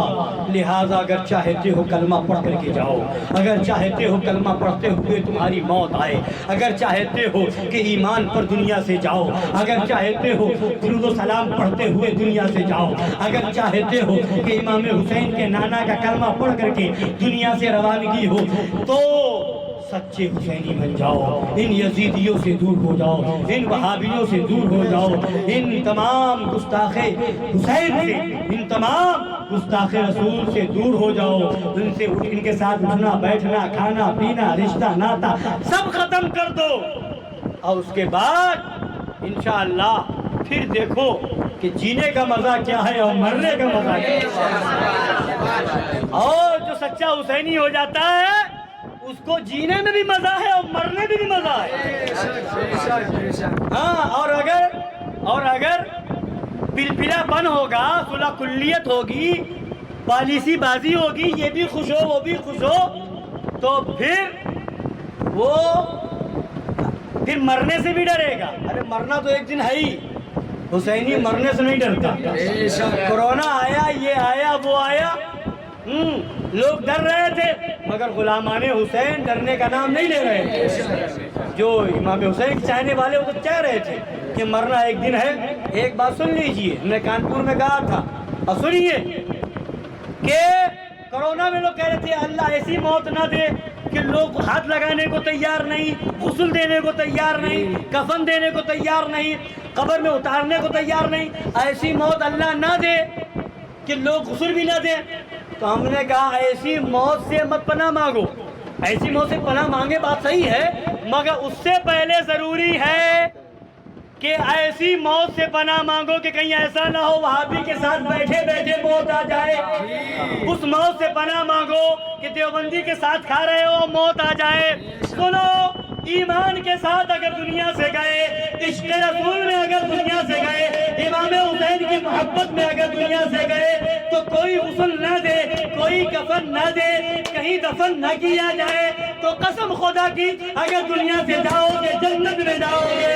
لہٰذا اگر چاہتے ہو کلمہ پڑھ کر کے جاؤ، اگر چاہتے ہو کلمہ پڑھتے ہوئے تمہاری موت آئے، اگر چاہتے ہو کہ ایمان پر دنیا سے جاؤ، اگر چاہتے ہو درود و سلام پڑھتے ہوئے دنیا سے جاؤ، اگر چاہتے ہو کہ امام حسین کے نانا کا کلمہ پڑھ کر کے دنیا سے روانگی ہو، تو سچے حسینی بن جاؤ، ان یزیدیوں سے دور ہو جاؤ، ان وہابیوں سے دور ہو جاؤ، ان تمام گستاخ حسین سے، ان تمام گستاخ رسول سے دور ہو جاؤ، ان کے ساتھ اٹھنا بیٹھنا کھانا پینا رشتہ ناتا سب ختم کر دو، اور اس کے بعد انشاءاللہ پھر دیکھو کہ جینے کا مزہ کیا ہے اور مرنے کا مزہ کیا ہے۔ اور جو سچا حسینی ہو جاتا ہے اس کو جینے میں بھی مزہ ہے اور مرنے میں بھی مزہ ہے۔ ہاں، اور اگر پلپلا پن ہوگا، صلح کلیت ہوگی، پالیسی بازی ہوگی، یہ بھی خوش ہو وہ بھی خوش ہو، تو پھر مرنے سے بھی ڈرے گا۔ ارے مرنا تو ایک دن ہے ہی، حسینی مرنے سے نہیں ڈرتا۔ کورونا آیا، یہ آیا وہ آیا، لوگ ڈر رہے تھے، مگر غلامان حسین ڈرنے کا نام نہیں لے رہے تھے۔ جو امام حسین کے چاہنے والے وہ تو چاہ رہے تھے کہ مرنا ایک دن ہے۔ ایک بات سن لیجئے، ہم نے کانپور میں کہا تھا، اور سنیے کہ کورونا میں لوگ کہہ رہے تھے اللہ ایسی موت نہ دے کہ لوگ ہاتھ لگانے کو تیار نہیں، غسل دینے کو تیار نہیں، کفن دینے کو تیار نہیں، قبر میں اتارنے کو تیار نہیں، ایسی موت اللہ نہ دے کہ لوگ غسل بھی نہ دیں۔ تو ہم نے کہا ایسی موت سے مت پناہ مانگو، ایسی موت سے پناہ مانگے بات صحیح ہے، مگر اس سے پہلے ضروری ہے کہ ایسی موت سے پناہ مانگو کہ کہیں ایسا نہ ہو وہابی کے ساتھ بیٹھے بیٹھے موت آ جائے۔ اس موت سے پناہ مانگو کہ دیوبندی کے ساتھ کھا رہے ہو موت آ جائے۔ سنو، ایمان کے ساتھ اگر دنیا سے گئے، عشق رسول میں اگر دنیا سے گئے، امام حسین کی محبت میں اگر دنیا سے گئے، تو کوئی غسل نہ دے، کوئی کفن نہ دے، کہیں دفن نہ کیا جائے، تو قسم خدا کی اگر دنیا سے جاؤ گے جنت میں جاؤ گے،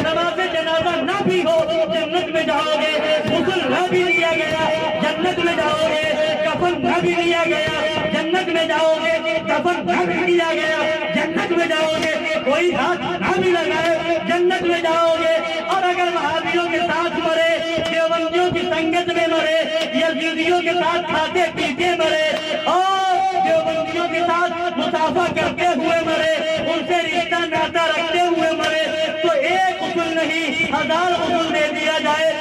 نماز جنازہ نہ بھی ہو جنت میں جاؤ گے، غسل نہ بھی لیا گیا جنت میں جاؤ گے، کفن نہ بھی لیا گیا جنت میں جاؤ گے، کفن نہ بھی لیا گیا جنت میں جاؤ گے، کوئی ہاتھ نہ بھی لگائے جنت میں جاؤ گے۔ اور اگر وہابیوں کے ساتھ مرے، دیوبندیوں کی سنگت میں مرے، یزیدیوں کے ساتھ کھاتے پیتے مرے، اور دیوبندیوں کے ساتھ مصافحہ کرتے ہوئے مرے، ان سے رشتہ ناتا رکھتے ہوئے مرے، تو ایک غسل نہیں 1000 غسل دے دیا جائے،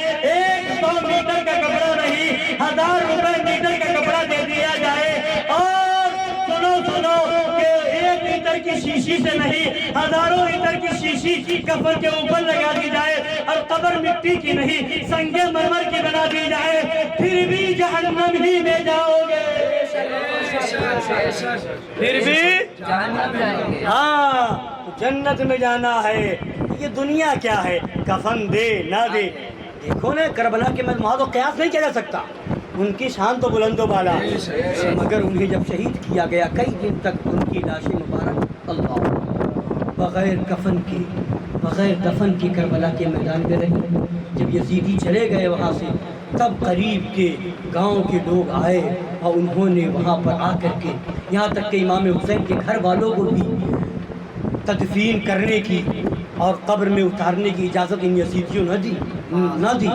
100 میٹر کا کپڑا نہیں 1000 روپے میٹر کا کپڑا دے دیا جائے۔ اور سنو کہ 1 لیٹر کی شیشی سے نہیں 1000 لیٹر کی شیشی کفن کے اوپر لگا دی جائے، اور قبر مٹی کی نہیں سنگ مرمر کی بنا دی جائے، پھر بھی جہنم ہی میں جاؤ گے، پھر بھی ہاں جنت میں جانا ہے۔ یہ دنیا کیا ہے، کفن دے نہ دے. دیکھو نا کربلا کے میں وہاں تو قیاس نہیں کیا جا سکتا، ان کی شان تو بلند و بالا، مگر انہیں جب شہید کیا گیا کئی دن تک ان کی لاشیں مبارک اللہ بغیر کفن کے بغیر دفن کے کربلا کے میدان میں رہی. جب یزیدی چلے گئے وہاں سے تب قریب کے گاؤں کے لوگ آئے اور انہوں نے وہاں پر آ کر کے یہاں تک کہ امام حسین کے گھر والوں کو بھی تدفین کرنے کی اور قبر میں اتارنے کی اجازت ان یزیدیوں نہ دی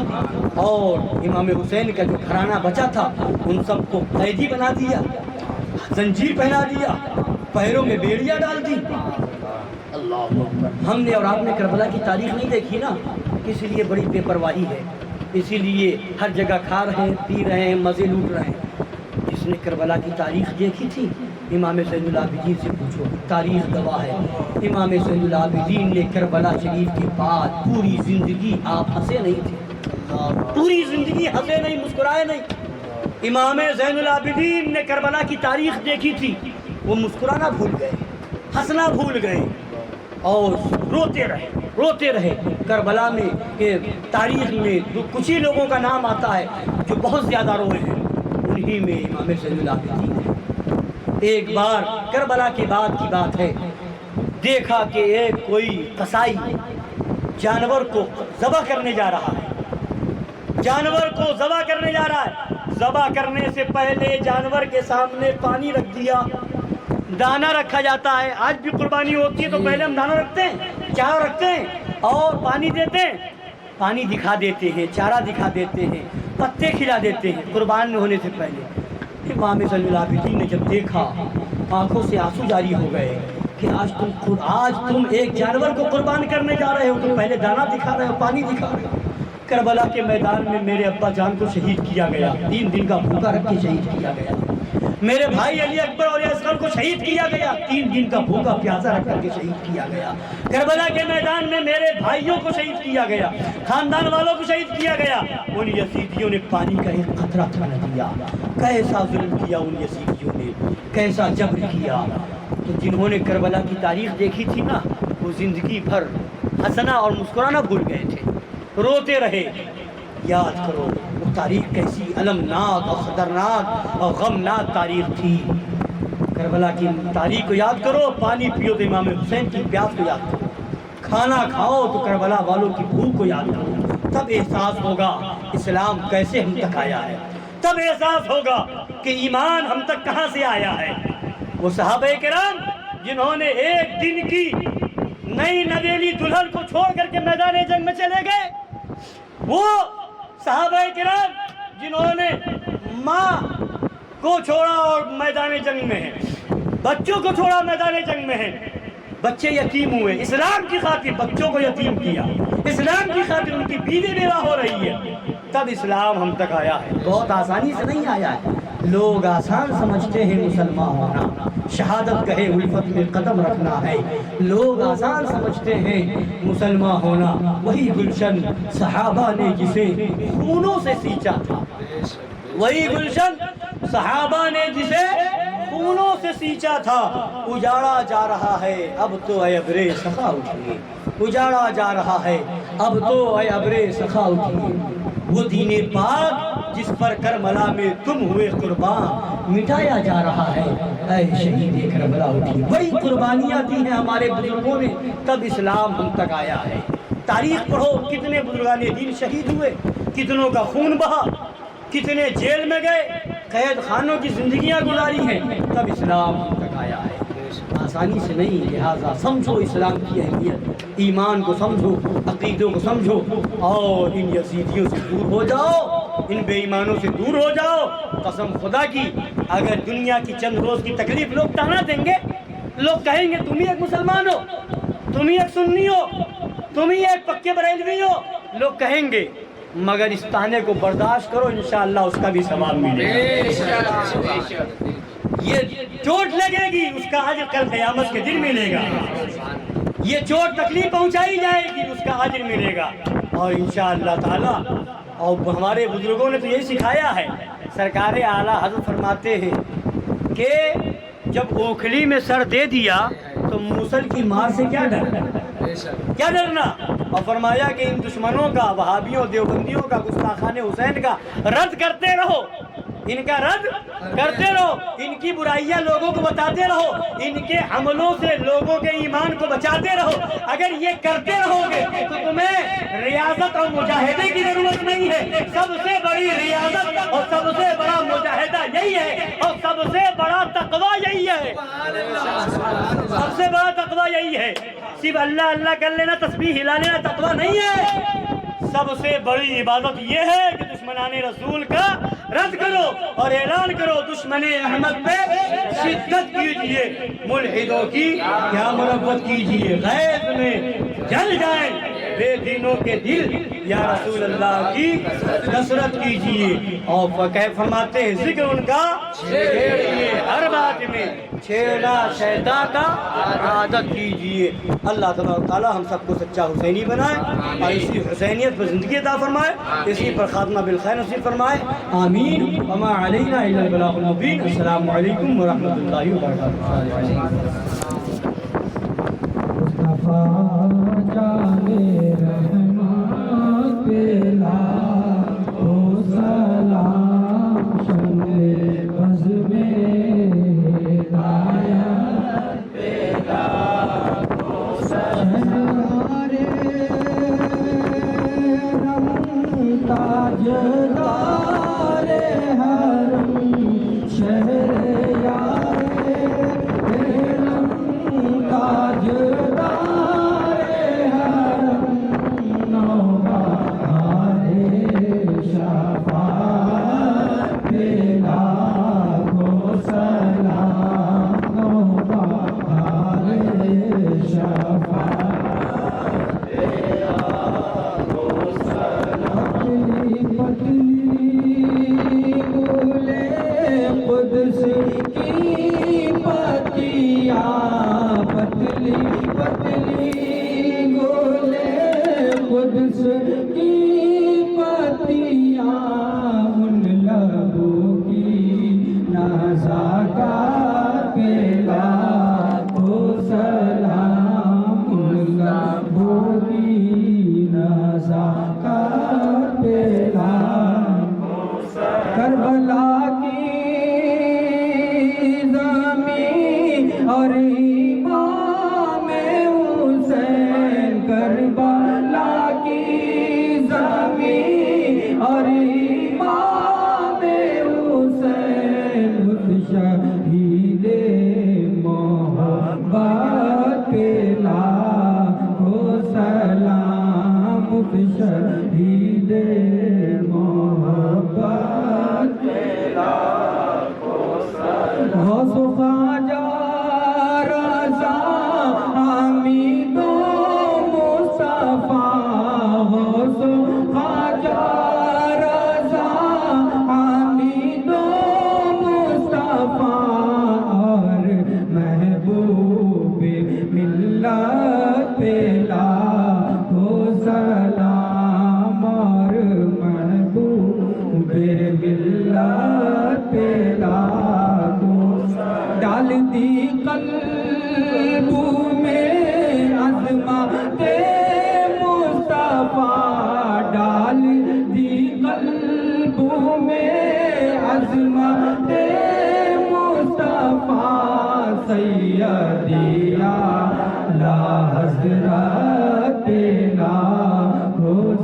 اور امام حسین کا جو گھرانہ بچا تھا ان سب کو قیدی بنا دیا، زنجیر پہنا دیا، پیروں میں بیڑیاں ڈال دی. ہم نے اور آپ نے کربلا کی تاریخ نہیں دیکھی نا، اسی لیے بڑی بے پرواہی ہے، اسی لیے ہر جگہ کھا رہے ہیں، پی رہے ہیں، مزے لوٹ رہے ہیں. جس نے کربلا کی تاریخ دیکھی تھی امام زین العابدین سے پوچھو، تاریخ گواہ ہے. امام زین العابدین نے کربلا شریف کے بعد پوری زندگی آپ ہنسے نہیں تھے، پوری زندگی ہنسے نہیں، مسکرائے نہیں. امام زین العابدین نے کربلا کی تاریخ دیکھی تھی، وہ مسکرانا بھول گئے، ہنسنا بھول گئے اور روتے رہے. کربلا میں تاریخ میں کچھ ہی لوگوں کا نام آتا ہے جو بہت زیادہ روئے ہیں، انہی میں امام زین العابدین ہے. ایک بار کربلا کے بعد کی بات ہے، دیکھا کہ ایک کوئی قصائی جانور کو ذبح کرنے جا رہا ہے، جانور کو ذبح کرنے جا رہا ہے. ذبح کرنے سے پہلے جانور کے سامنے پانی رکھ دیا، دانہ رکھا جاتا ہے. آج بھی قربانی ہوتی ہے تو پہلے ہم دانہ رکھتے ہیں، چارہ رکھتے ہیں اور پانی دیتے ہیں، پانی دکھا دیتے ہیں، چارہ دکھا دیتے ہیں، پتے کھلا دیتے ہیں قربان ہونے سے پہلے. امام زین العابدین نے جب دیکھا آنکھوں سے آنسو جاری ہو گئے کہ آج تم ایک جانور کو قربان کرنے جا رہے ہو، تو پہلے دانہ دکھا رہے ہو، پانی دکھا رہے ہو. کربلا کے میدان میں میرے ابا جان کو شہید کیا گیا، 3 دن کا بھوکا رکھ کے شہید کیا گیا. میرے بھائی علی اکبر اور اصغر کو شہید کیا گیا، 3 دن کا بھوکا پیاسا رکھ کر کے شہید کیا گیا. کربلا کے میدان میں میرے بھائیوں کو شہید کیا گیا، خاندان والوں کو شہید کیا گیا. ان یزیدیوں نے پانی کا ایک قطرہ تک نہ دیا. کیسا ظلم کیا ان یزیدیوں نے، کیسا جبر کیا. تو جنہوں نے کربلا کی تاریخ دیکھی تھی نا، وہ زندگی بھر ہنسنا اور مسکرانا بھول گئے تھے، روتے رہے. یاد کرو وہ تاریخ کیسی المناک اور خطرناک اور غمناک تاریخ تھی. کربلا کی تاریخ کو یاد کرو، پانی پیو تو امام حسین کی پیاس کو یاد کرو، کھانا کھاؤ تو کربلا والوں کی بھوک کو یاد کرو. تب احساس ہوگا اسلام کیسے ہم تک آیا ہے، تب احساس ہوگا کہ ایمان ہم تک کہاں سے آیا ہے. وہ صحابہ کرام جنہوں نے ایک دن کی نئی نویلی دلہن کو چھوڑ کر کے میدان جنگ میں چلے گئے، وہ صحابہ کرام جنہوں نے ماں کو چھوڑا اور میدان جنگ میں ہیں، بچوں کو چھوڑا میدان جنگ میں ہیں، بچے یتیم ہوئے، اسلام کی خاطر بچوں کو یتیم کیا، اسلام کی خاطر ان کی بیوی بیوہ ہو رہی ہے. تب اسلام ہم تک آیا ہے، بہت آسانی سے نہیں آیا ہے. لوگ آسان سمجھتے ہیں مسلمان ہونا، شہادت کہے الفت میں قدم رکھنا ہے. لوگ آسان سمجھتے ہیں مسلمان ہونا، وہی گلشن صحابہ نے جسے خونوں سے سینچا تھا، وہی گلشن صحابہ نے جسے خونوں سے سینچا تھا. اجاڑا جا رہا ہے اب تو اے ابرے سخا اٹھیے، اجاڑا جا رہا ہے اب تو اے ابرے سخا اٹھیے. وہ دین پاک جس پر کربلا میں تم ہوئے قربان مٹایا جا رہا ہے، اے شہید کربلا اٹھیے. بڑی قربانیاں دی ہیں ہمارے بزرگوں نے، تب اسلام ہم تک آیا ہے. تاریخ پڑھو، کتنے بزرگان دین شہید ہوئے، کتنوں کا خون بہا، کتنے جیل میں گئے، قید خانوں کی زندگیاں گزاری ہیں، تب اسلام ہم تک آیا ہے. آسانی سے نہیں. لہٰذا سمجھو اسلام کی اہمیت، ایمان کو سمجھو، عقیدوں کو سمجھو اور ان یزیدیوں سے دور ہو جاؤ، ان بے ایمانوں سے دور ہو جاؤ. قسم خدا کی اگر دنیا کی چند روز کی تکلیف لوگ ٹانا دیں گے، لوگ کہیں گے تم ہی ایک مسلمان ہو، تم ہی ایک سنی ہو، تم ہی ایک پکے بریلوی ہو، لوگ کہیں گے. مگر اس تانے کو برداشت کرو، انشاءاللہ اس کا بھی ثواب ملے گا. یہ چوٹ لگے گی، اس کا اجر کل قیامت کے دن ملے گا. یہ چوٹ تکلیف پہنچائی جائے گی، اس کا اجر ملے گا. اور انشاءاللہ تعالی اور ہمارے بزرگوں نے تو یہی سکھایا ہے. سرکار اعلیٰ حضرت فرماتے ہیں کہ جب اوکھلی میں سر دے دیا تو موصل کی مار سے کیا ڈر، کیا ڈرنا؟ اور فرمایا کہ ان دشمنوں کا، وہابیوں دیوبندیوں کا، گستاخان حسین کا رد کرتے رہو، ان کا رد کرتے رہو، ان کی برائیاں لوگوں کو بتاتے رہو، ان کے عملوں سے لوگوں کے ایمان کو بچاتے رہو۔ اگر یہ کرتے رہو گے تو تمہیں ریاضت اور مجاہدے کی ضرورت نہیں ہے۔ سب سے بڑی ریاضت اور سب سے بڑا مجاہدہ یہی ہے، اور سب سے بڑا تقویٰ یہی ہے، سب سے بڑا تقویٰ یہی ہے۔ صرف اللہ اللہ کر لینا، تسبیح ہلا لینا تقویٰ نہیں ہے۔ سب سے بڑی عبادت یہ ہے کہ دشمنان رسول کا رد کرو اور اعلان کرو دشمن احمد پہ شدت کیجئے، ملحدوں کی کیا مربت کیجئے، غیظ میں جل جائیں بے دینوں کے دل، یا رسول اللہ کی نصرت کیجئے۔ اور فرماتے ہیں ذکر ان کا چھیڑیے، ہر بات میں چھیڑنا شیطان کا عادت کیجئے۔ اللہ تبارک و تعالی ہم سب کو سچا حسینی بنائے اور اسی حسینیت پر زندگی عطا فرمائے، اسی پر خاتمہ بالخیر نصیب فرمائے، آمین۔ وما علینا الا البلاغ المبین۔ السلام علیکم ورحمۃ اللہ وبرکاتہ۔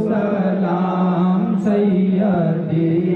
سلام سیدی